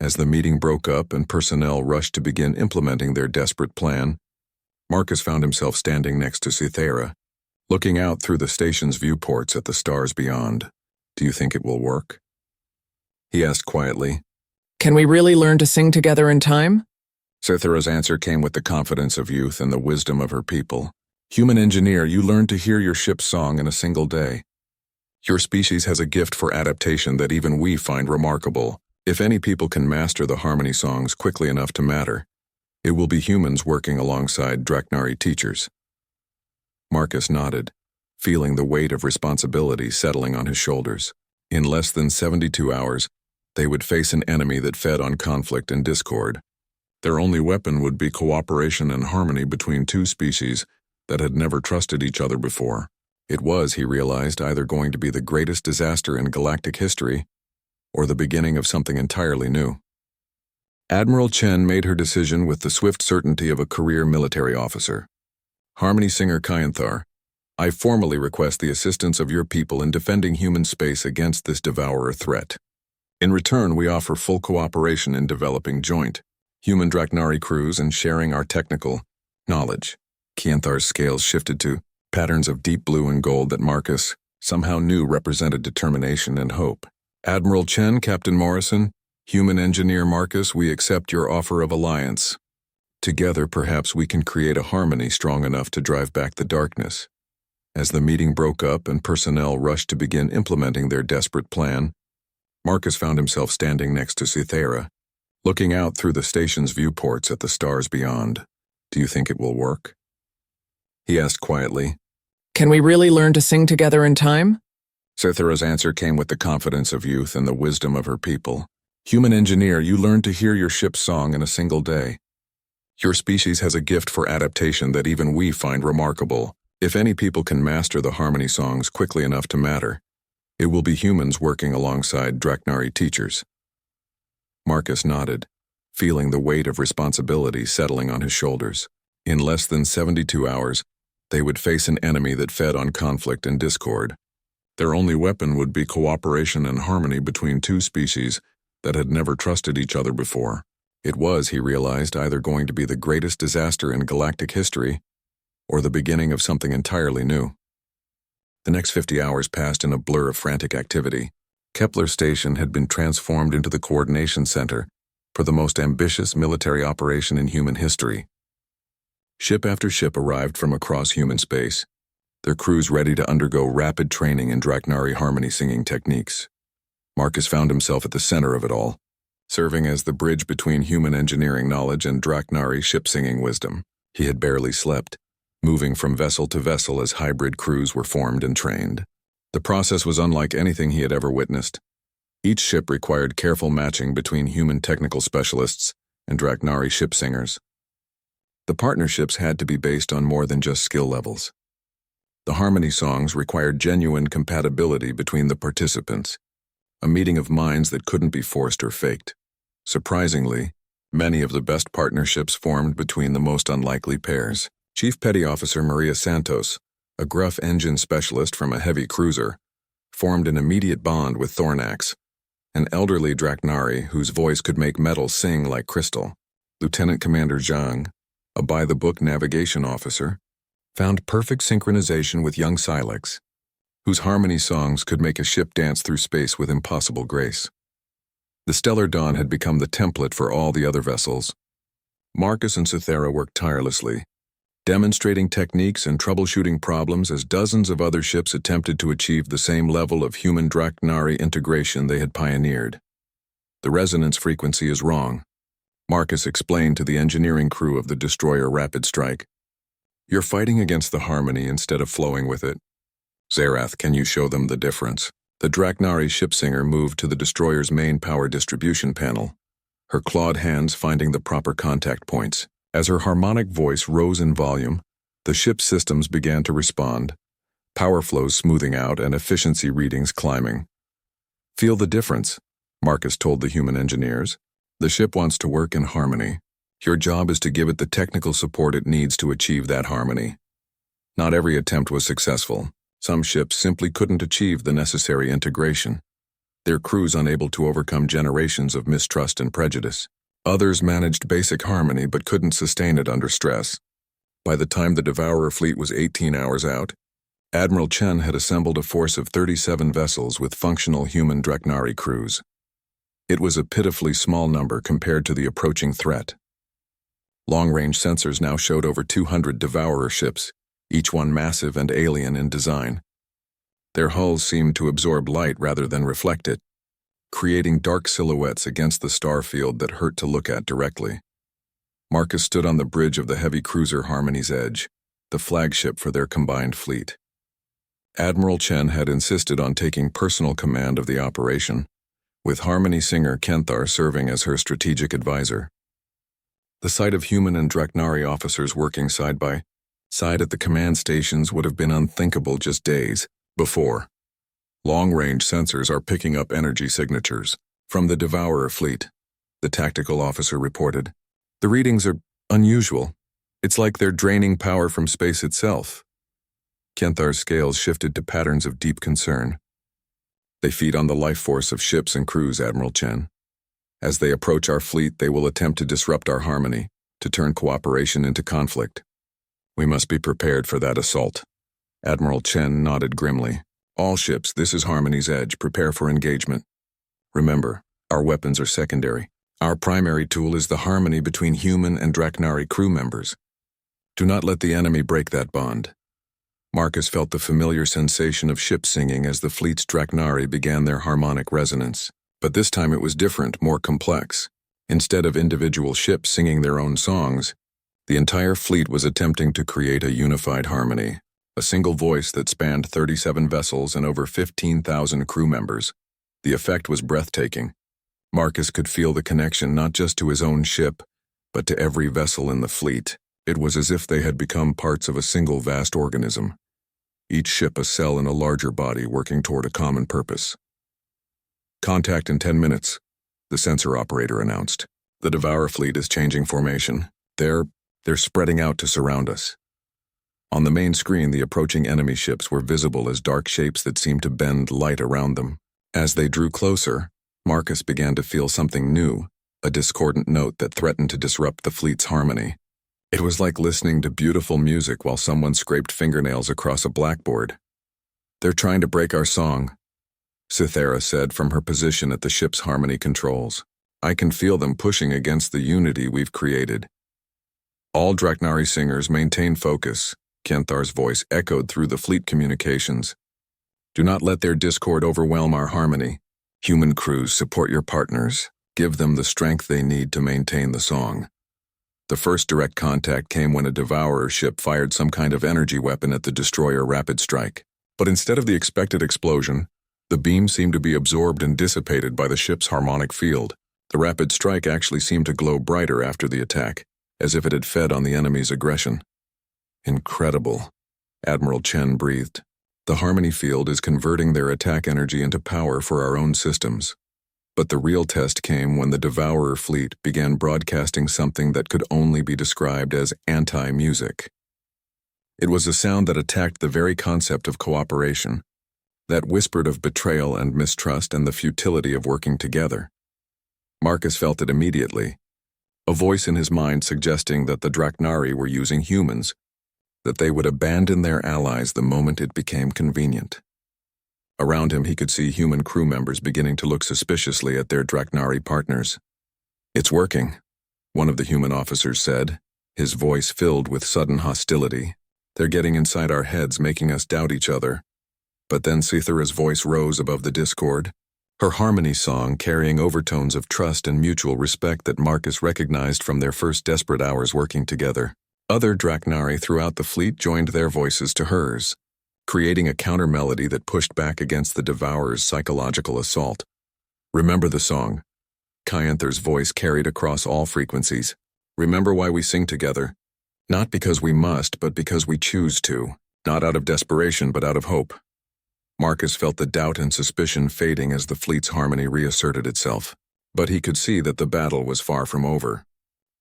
As the meeting broke up and personnel rushed to begin implementing their desperate plan, Marcus found himself standing next to Cythera, looking out through the station's viewports at the stars beyond. Do you think it will work? He asked quietly. Can we really learn to sing together in time? Cythera's answer came with the confidence of youth and the wisdom of her people. Human engineer, you learned to hear your ship's song in a single day. Your species has a gift for adaptation that even we find remarkable. If any people can master the harmony songs quickly enough to matter, it will be humans working alongside Draknari teachers. Marcus nodded, feeling the weight of responsibility settling on his shoulders. In less than 72 hours, they would face an enemy that fed on conflict and discord. Their only weapon would be cooperation and harmony between two species that had never trusted each other before. It was, he realized, either going to be the greatest disaster in galactic history or the beginning of something entirely new. Admiral Chen made her decision with the swift certainty of a career military officer. Harmony Singer Kyanthar, I formally request the assistance of your people in defending human space against this devourer threat. In return, we offer full cooperation in developing joint human Draknari crews and sharing our technical knowledge. Kyanthar's scales shifted to patterns of deep blue and gold that Marcus somehow knew represented determination and hope. Admiral Chen, Captain Morrison, human engineer Marcus, we accept your offer of alliance. Together, perhaps we can create a harmony strong enough to drive back the darkness. As the meeting broke up and personnel rushed to begin implementing their desperate plan, Marcus found himself standing next to Cythera, looking out through the station's viewports at the stars beyond. Do you think it will work? He asked quietly. Can we really learn to sing together in time? Cythera's answer came with the confidence of youth and the wisdom of her people. Human engineer, you learned to hear your ship's song in a single day. Your species has a gift for adaptation that even we find remarkable. If any people can master the harmony songs quickly enough to matter, it will be humans working alongside Draknari teachers. Marcus nodded, feeling the weight of responsibility settling on his shoulders. In less than 72 hours, they would face an enemy that fed on conflict and discord. Their only weapon would be cooperation and harmony between two species that had never trusted each other before. It was, he realized, either going to be the greatest disaster in galactic history or the beginning of something entirely new. The next 50 hours passed in a blur of frantic activity. Kepler Station had been transformed into the coordination center for the most ambitious military operation in human history. Ship after ship arrived from across human space, their crews ready to undergo rapid training in Draknari harmony singing techniques. Marcus found himself at the center of it all, serving as the bridge between human engineering knowledge and Draknari ship-singing wisdom. He had barely slept, moving from vessel to vessel as hybrid crews were formed and trained. The process was unlike anything he had ever witnessed. Each ship required careful matching between human technical specialists and Draknari ship singers. The partnerships had to be based on more than just skill levels. The harmony songs required genuine compatibility between the participants, a meeting of minds that couldn't be forced or faked. Surprisingly, many of the best partnerships formed between the most unlikely pairs. Chief Petty Officer Maria Santos, a gruff engine specialist from a heavy cruiser, formed an immediate bond with Thornax, an elderly Draknari whose voice could make metal sing like crystal. Lieutenant Commander Zhang, a by-the-book navigation officer, found perfect synchronization with young Silex, whose harmony songs could make a ship dance through space with impossible grace. The Stellar Dawn had become the template for all the other vessels. Marcus and Cythera worked tirelessly, demonstrating techniques and troubleshooting problems as dozens of other ships attempted to achieve the same level of human Draknari integration they had pioneered. The resonance frequency is wrong, Marcus explained to the engineering crew of the destroyer Rapid Strike. You're fighting against the harmony instead of flowing with it. Zerath, can you show them the difference? The Draknari shipsinger moved to the destroyer's main power distribution panel, her clawed hands finding the proper contact points. As her harmonic voice rose in volume, the ship's systems began to respond, power flows smoothing out and efficiency readings climbing. Feel the difference, Marcus told the human engineers. The ship wants to work in harmony. Your job is to give it the technical support it needs to achieve that harmony. Not every attempt was successful. Some ships simply couldn't achieve the necessary integration, their crews unable to overcome generations of mistrust and prejudice. Others managed basic harmony but couldn't sustain it under stress. By the time the Devourer fleet was 18 hours out, Admiral Chen had assembled a force of 37 vessels with functional human Draknari crews. It was a pitifully small number compared to the approaching threat. Long-range sensors now showed over 200 Devourer ships, each one massive and alien in design. Their hulls seemed to absorb light rather than reflect it, creating dark silhouettes against the star field that hurt to look at directly. Marcus stood on the bridge of the heavy cruiser Harmony's Edge, the flagship for their combined fleet. Admiral Chen had insisted on taking personal command of the operation, with Harmony singer Kenthar serving as her strategic advisor. The sight of human and Draknari officers working side by side at the command stations would have been unthinkable just days before. Long-range sensors are picking up energy signatures from the Devourer fleet, the tactical officer reported. The readings are unusual. It's like they're draining power from space itself. Kenthar's scales shifted to patterns of deep concern. They feed on the life force of ships and crews, Admiral Chen. As they approach our fleet, they will attempt to disrupt our harmony, to turn cooperation into conflict. We must be prepared for that assault. Admiral Chen nodded grimly. All ships, this is Harmony's Edge. Prepare for engagement. Remember, our weapons are secondary. Our primary tool is the harmony between human and Draknari crew members. Do not let the enemy break that bond. Marcus felt the familiar sensation of ship singing as the fleet's Draknari began their harmonic resonance. But this time it was different, more complex. Instead of individual ships singing their own songs, the entire fleet was attempting to create a unified harmony, a single voice that spanned 37 vessels and over 15,000 crew members. The effect was breathtaking. Marcus could feel the connection not just to his own ship, but to every vessel in the fleet. It was as if they had become parts of a single vast organism, each ship a cell in a larger body working toward a common purpose. Contact in 10 minutes, the sensor operator announced. The Devourer fleet is changing formation. They're spreading out to surround us. On the main screen, the approaching enemy ships were visible as dark shapes that seemed to bend light around them. As they drew closer, Marcus began to feel something new, a discordant note that threatened to disrupt the fleet's harmony. It was like listening to beautiful music while someone scraped fingernails across a blackboard. They're trying to break our song, Cythera said from her position at the ship's harmony controls. I can feel them pushing against the unity we've created. All Draknari singers maintain focus, Kenthar's voice echoed through the fleet communications. Do not let their discord overwhelm our harmony. Human crews, support your partners. Give them the strength they need to maintain the song. The first direct contact came when a Devourer ship fired some kind of energy weapon at the destroyer Rapid Strike. But instead of the expected explosion, the beam seemed to be absorbed and dissipated by the ship's harmonic field. The Rapid Strike actually seemed to glow brighter after the attack, as if it had fed on the enemy's aggression. Incredible, Admiral Chen breathed. The harmony field is converting their attack energy into power for our own systems. But the real test came when the Devourer fleet began broadcasting something that could only be described as anti-music. It was a sound that attacked the very concept of cooperation, that whispered of betrayal and mistrust and the futility of working together. Marcus felt it immediately, a voice in his mind suggesting that the Draknari were using humans, that they would abandon their allies the moment it became convenient. Around him he could see human crew members beginning to look suspiciously at their Draknari partners. It's working, one of the human officers said, his voice filled with sudden hostility. They're getting inside our heads, making us doubt each other. But then Cythera's voice rose above the discord, her harmony song carrying overtones of trust and mutual respect that Marcus recognized from their first desperate hours working together. Other Draknari throughout the fleet joined their voices to hers, creating a counter-melody that pushed back against the Devourer's psychological assault. Remember the song. Kyanthar's voice carried across all frequencies. Remember why we sing together. Not because we must, but because we choose to. Not out of desperation, but out of hope. Marcus felt the doubt and suspicion fading as the fleet's harmony reasserted itself. But he could see that the battle was far from over.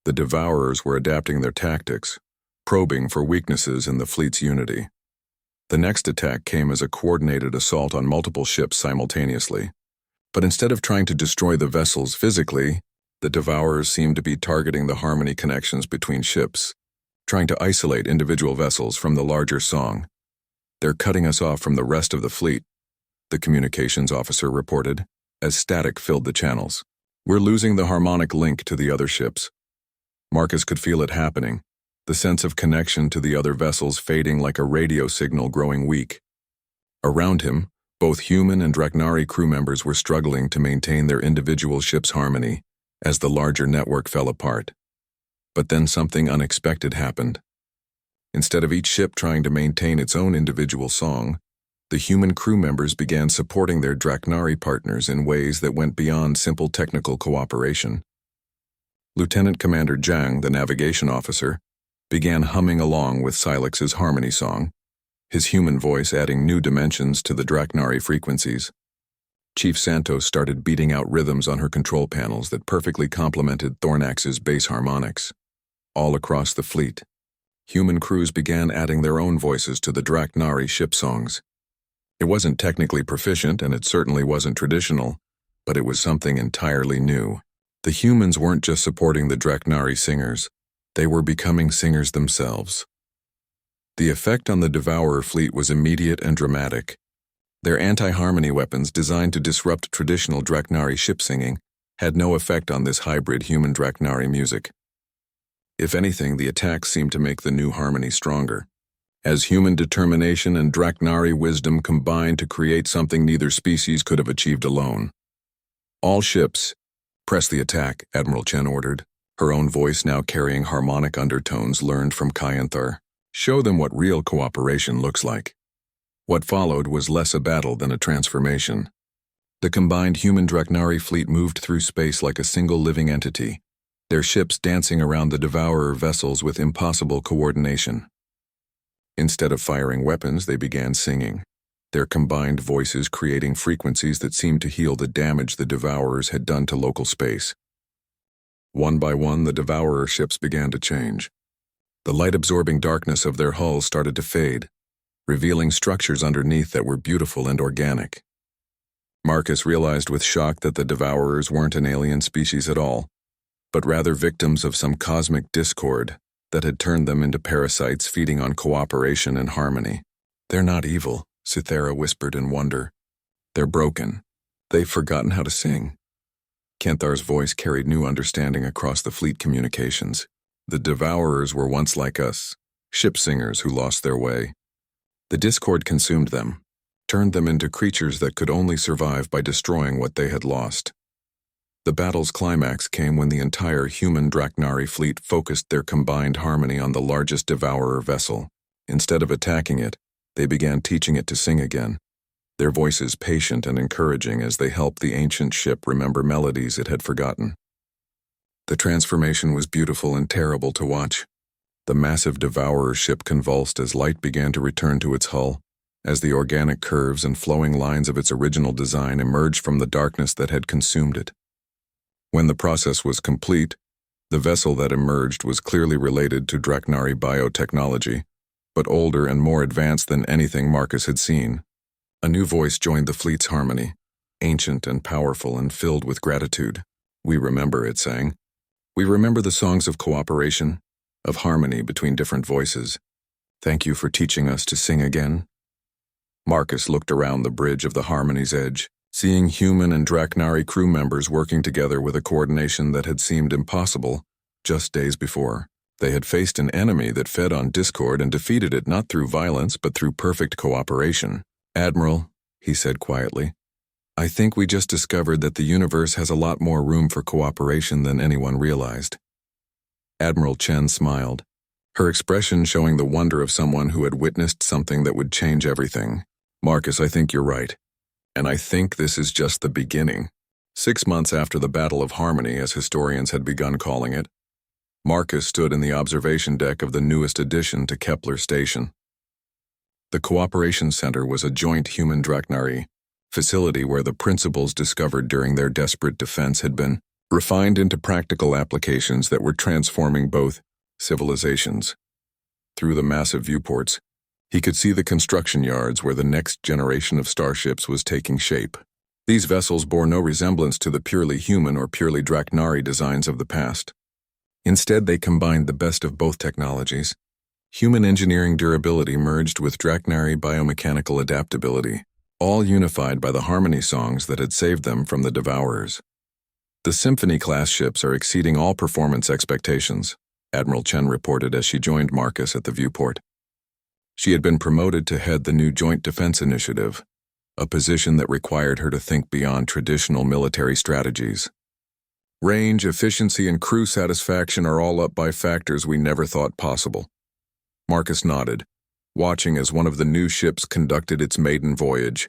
The Devourers were adapting their tactics, probing for weaknesses in the fleet's unity. The next attack came as a coordinated assault on multiple ships simultaneously. But instead of trying to destroy the vessels physically, the Devourers seemed to be targeting the harmony connections between ships, trying to isolate individual vessels from the larger song. They're cutting us off from the rest of the fleet, the communications officer reported, as static filled the channels. We're losing the harmonic link to the other ships. Marcus could feel it happening, the sense of connection to the other vessels fading like a radio signal growing weak. Around him, both human and Draknari crew members were struggling to maintain their individual ship's harmony as the larger network fell apart. But then something unexpected happened. Instead of each ship trying to maintain its own individual song, the human crew members began supporting their Draknari partners in ways that went beyond simple technical cooperation. Lieutenant Commander Jang, the navigation officer, began humming along with Silex's harmony song, his human voice adding new dimensions to the Draknari frequencies. Chief Santos started beating out rhythms on her control panels that perfectly complemented Thornax's bass harmonics. All across the fleet, human crews began adding their own voices to the Draknari ship songs. It wasn't technically proficient, and it certainly wasn't traditional, but it was something entirely new. The humans weren't just supporting the Draknari singers, they were becoming singers themselves. The effect on the Devourer fleet was immediate and dramatic. Their anti-harmony weapons, designed to disrupt traditional Draknari ship singing, had no effect on this hybrid human Draknari music. If anything, the attacks seemed to make the new harmony stronger, as human determination and Draknari wisdom combined to create something neither species could have achieved alone. All ships, press the attack, Admiral Chen ordered, her own voice now carrying harmonic undertones learned from Kyanthar. Show them what real cooperation looks like. What followed was less a battle than a transformation. The combined human Draknari fleet moved through space like a single living entity, their ships dancing around the Devourer vessels with impossible coordination. Instead of firing weapons, they began singing, their combined voices creating frequencies that seemed to heal the damage the Devourers had done to local space. One by one, the Devourer ships began to change. The light-absorbing darkness of their hulls started to fade, revealing structures underneath that were beautiful and organic. Marcus realized with shock that the Devourers weren't an alien species at all, but rather victims of some cosmic discord that had turned them into parasites feeding on cooperation and harmony. They're not evil, Cythera whispered in wonder. They're broken. They've forgotten how to sing. Kanthar's voice carried new understanding across the fleet communications. The Devourers were once like us, ship singers who lost their way. The discord consumed them, turned them into creatures that could only survive by destroying what they had lost. The battle's climax came when the entire human Draknari fleet focused their combined harmony on the largest Devourer vessel. Instead of attacking it, they began teaching it to sing again, their voices patient and encouraging as they helped the ancient ship remember melodies it had forgotten. The transformation was beautiful and terrible to watch. The massive Devourer ship convulsed as light began to return to its hull, as the organic curves and flowing lines of its original design emerged from the darkness that had consumed it. When the process was complete, the vessel that emerged was clearly related to Draknari biotechnology, but older and more advanced than anything Marcus had seen. A new voice joined the fleet's harmony, ancient and powerful and filled with gratitude. We remember, it sang. We remember the songs of cooperation, of harmony between different voices. Thank you for teaching us to sing again. Marcus looked around the bridge of the harmony's edge, seeing human and Draknari crew members working together with a coordination that had seemed impossible just days before. They had faced an enemy that fed on discord and defeated it not through violence but through perfect cooperation. Admiral, he said quietly, I think we just discovered that the universe has a lot more room for cooperation than anyone realized. Admiral Chen smiled, her expression showing the wonder of someone who had witnessed something that would change everything. Marcus, I think you're right. And I think this is just the beginning. 6 months after the Battle of Harmony, as historians had begun calling it, Marcus stood in the observation deck of the newest addition to Kepler Station. The Cooperation Center was a joint human Draknari facility where the principles discovered during their desperate defense had been refined into practical applications that were transforming both civilizations. Through the massive viewports, he could see the construction yards where the next generation of starships was taking shape. These vessels bore no resemblance to the purely human or purely Draknari designs of the past. Instead, they combined the best of both technologies. Human engineering durability merged with Draknari biomechanical adaptability, all unified by the harmony songs that had saved them from the Devourers. The Symphony-class ships are exceeding all performance expectations, Admiral Chen reported as she joined Marcus at the viewport. She had been promoted to head the new Joint Defense Initiative, a position that required her to think beyond traditional military strategies. Range, efficiency, and crew satisfaction are all up by factors we never thought possible. Marcus nodded, watching as one of the new ships conducted its maiden voyage.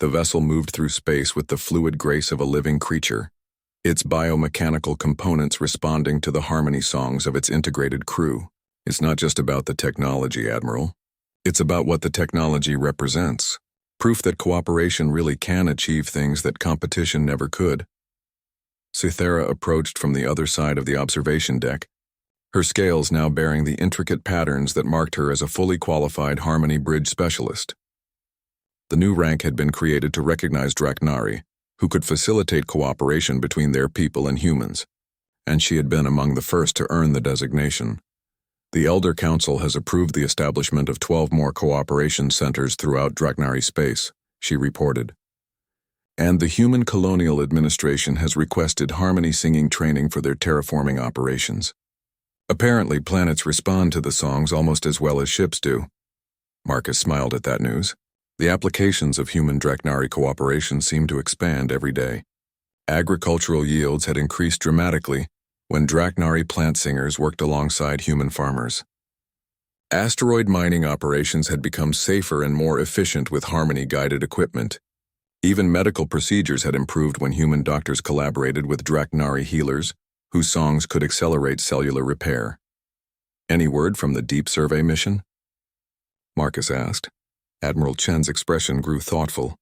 The vessel moved through space with the fluid grace of a living creature, its biomechanical components responding to the harmony songs of its integrated crew. It's not just about the technology, Admiral. It's about what the technology represents. Proof that cooperation really can achieve things that competition never could. Cythera approached from the other side of the observation deck, her scales now bearing the intricate patterns that marked her as a fully qualified Harmony Bridge specialist. The new rank had been created to recognize Draknari, who could facilitate cooperation between their people and humans, and she had been among the first to earn the designation. The Elder Council has approved the establishment of 12 more cooperation centers throughout Draknari space, she reported. And the Human Colonial Administration has requested harmony singing training for their terraforming operations. Apparently, planets respond to the songs almost as well as ships do. Marcus smiled at that news. The applications of human Draknari cooperation seemed to expand every day. Agricultural yields had increased dramatically when Draknari plant singers worked alongside human farmers. Asteroid mining operations had become safer and more efficient with harmony-guided equipment. Even medical procedures had improved when human doctors collaborated with Draknari healers, whose songs could accelerate cellular repair. Any word from the Deep Survey mission? Marcus asked. Admiral Chen's expression grew thoughtful.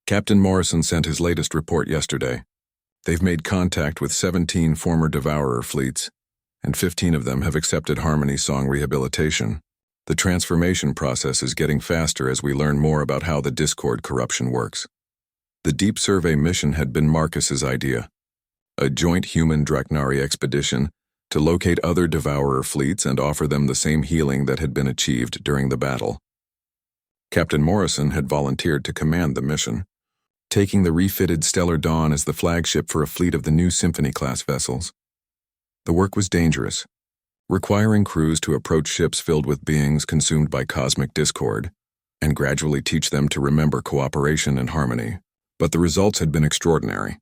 Captain Morrison sent his latest report yesterday. They've made contact with 17 former Devourer fleets, and 15 of them have accepted Harmony Song rehabilitation. The transformation process is getting faster as we learn more about how the Discord corruption works. The Deep Survey mission had been Marcus's idea, a joint human Draknari expedition to locate other Devourer fleets and offer them the same healing that had been achieved during the battle. Captain Morrison had volunteered to command the mission, taking the refitted Stellar Dawn as the flagship for a fleet of the new Symphony-class vessels. The work was dangerous, requiring crews to approach ships filled with beings consumed by cosmic discord, and gradually teach them to remember cooperation and harmony. But the results had been extraordinary.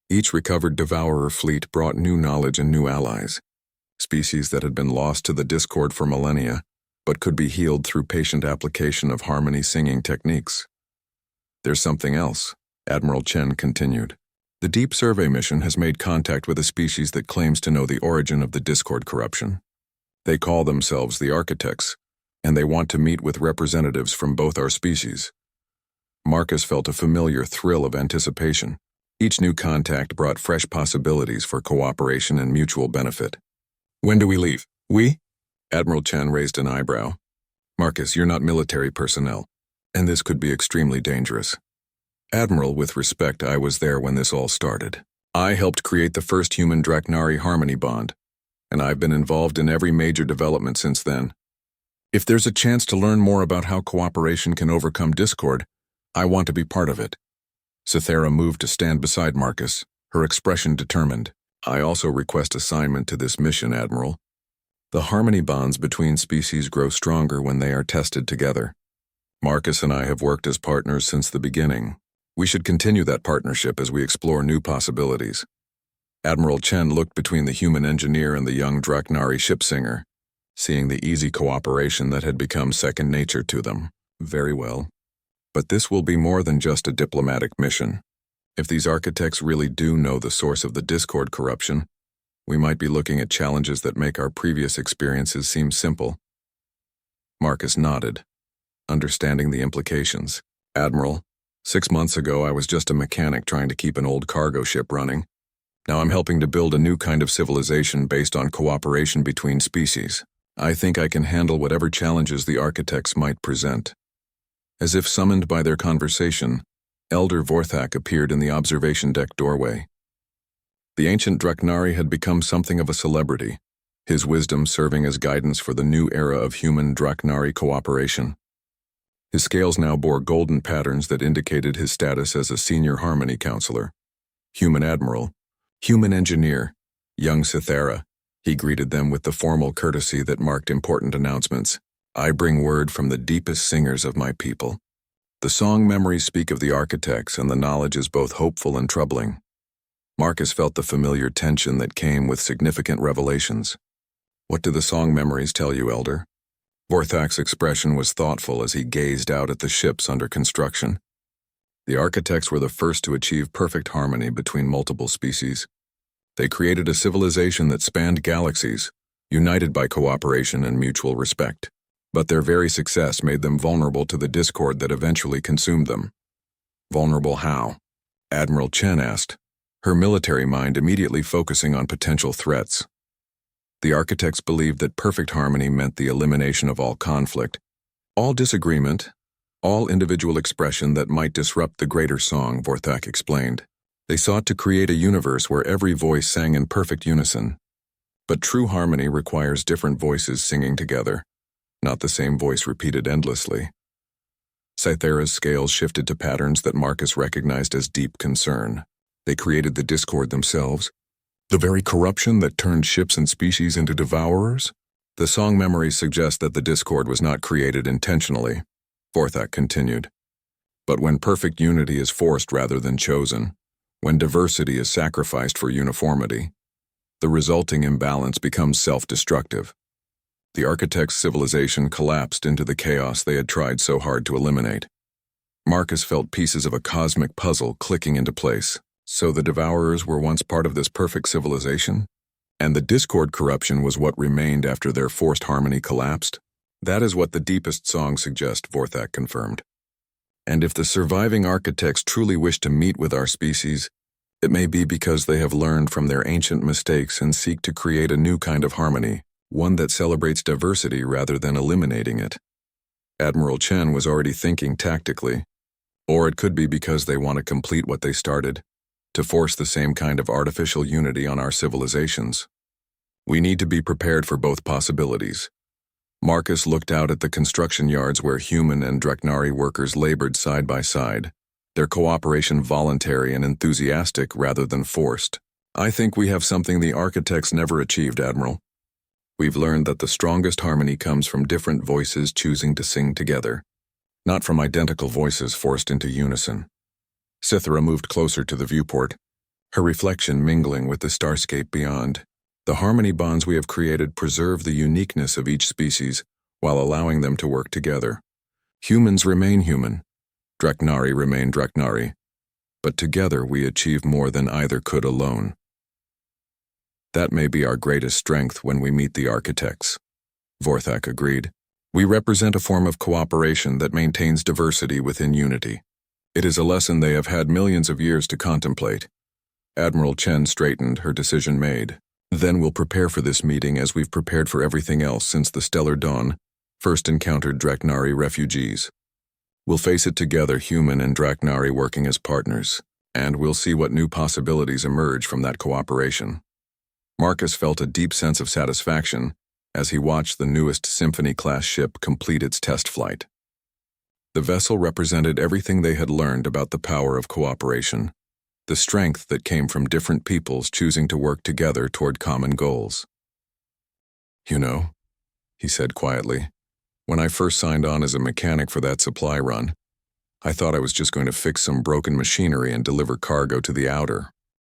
Each recovered Devourer fleet brought new knowledge and new allies, species that had been lost to the discord for millennia, but could be healed through patient application of harmony singing techniques. There's something else, Admiral Chen continued. The Deep Survey mission has made contact with a species that claims to know the origin of the discord corruption. They call themselves the Architects, and they want to meet with representatives from both our species. Marcus felt a familiar thrill of anticipation. Each new contact brought fresh possibilities for cooperation and mutual benefit. When do we leave? We? Admiral Chen raised an eyebrow. Marcus, you're not military personnel, and this could be extremely dangerous. Admiral, with respect, I was there when this all started. I helped create the first human Draknari harmony bond, and I've been involved in every major development since then. If there's a chance to learn more about how cooperation can overcome discord, I want to be part of it. Cythera moved to stand beside Marcus, her expression determined. I also request assignment to this mission, Admiral. The harmony bonds between species grow stronger when they are tested together. Marcus and I have worked as partners since the beginning. We should continue that partnership as we explore new possibilities. Admiral Chen looked between the human engineer and the young Draknari ship singer, seeing the easy cooperation that had become second nature to them. Very well. But this will be more than just a diplomatic mission. If these architects really do know the source of the discord corruption, we might be looking at challenges that make our previous experiences seem simple. Marcus nodded, understanding the implications. Admiral, 6 months ago I was just a mechanic trying to keep an old cargo ship running. Now I'm helping to build a new kind of civilization based on cooperation between species. I think I can handle whatever challenges the architects might present. As if summoned by their conversation, Elder Vorthak appeared in the observation deck doorway. The ancient Draknari had become something of a celebrity, his wisdom serving as guidance for the new era of human Draknari cooperation. His scales now bore golden patterns that indicated his status as a senior harmony counselor, human admiral, Human engineer, young Cythera. He greeted them with the formal courtesy that marked important announcements. I bring word from the deepest singers of my people. The song memories speak of the architects, and the knowledge is both hopeful and troubling. Marcus felt the familiar tension that came with significant revelations. What do the song memories tell you, Elder? Vorthak's expression was thoughtful as he gazed out at the ships under construction. The architects were the first to achieve perfect harmony between multiple species. They created a civilization that spanned galaxies, united by cooperation and mutual respect. But their very success made them vulnerable to the discord that eventually consumed them. Vulnerable how? Admiral Chen asked, her military mind immediately focusing on potential threats. The architects believed that perfect harmony meant the elimination of all conflict, all disagreement, all individual expression that might disrupt the greater song, Vorthak explained. They sought to create a universe where every voice sang in perfect unison. But true harmony requires different voices singing together, not the same voice repeated endlessly. Cythera's scales shifted to patterns that Marcus recognized as deep concern. They created the discord themselves, the very corruption that turned ships and species into devourers. The song memories suggest that the discord was not created intentionally, Vorthak continued. But when perfect unity is forced rather than chosen, when diversity is sacrificed for uniformity, the resulting imbalance becomes self-destructive. The architects' civilization collapsed into the chaos they had tried so hard to eliminate. Marcus felt pieces of a cosmic puzzle clicking into place. So the devourers were once part of this perfect civilization? And the discord corruption was what remained after their forced harmony collapsed? That is what the deepest song suggests, Vorthak confirmed. And if the surviving architects truly wish to meet with our species, it may be because they have learned from their ancient mistakes and seek to create a new kind of harmony, one that celebrates diversity rather than eliminating it. Admiral Chen was already thinking tactically. Or it could be because they want to complete what they started, to force the same kind of artificial unity on our civilizations. We need to be prepared for both possibilities. Marcus looked out at the construction yards where human and Draknari workers labored side by side, their cooperation voluntary and enthusiastic rather than forced. I think we have something the architects never achieved, Admiral. We've learned that the strongest harmony comes from different voices choosing to sing together, not from identical voices forced into unison. Cythera moved closer to the viewport, her reflection mingling with the starscape beyond. The harmony bonds we have created preserve the uniqueness of each species while allowing them to work together. Humans remain human, Draknari remain Draknari, but together we achieve more than either could alone. That may be our greatest strength when we meet the architects, Vorthak agreed. We represent a form of cooperation that maintains diversity within unity. It is a lesson they have had millions of years to contemplate. Admiral Chen straightened, her decision made. Then we'll prepare for this meeting as we've prepared for everything else since the Stellar Dawn first encountered Draknari refugees. We'll face it together, human and Draknari working as partners, and we'll see what new possibilities emerge from that cooperation. Marcus felt a deep sense of satisfaction as he watched the newest Symphony-class ship complete its test flight. The vessel represented everything they had learned about the power of cooperation, the strength that came from different peoples choosing to work together toward common goals. You know, he said quietly, when I first signed on as a mechanic for that supply run, I thought I was just going to fix some broken machinery and deliver cargo to the outer.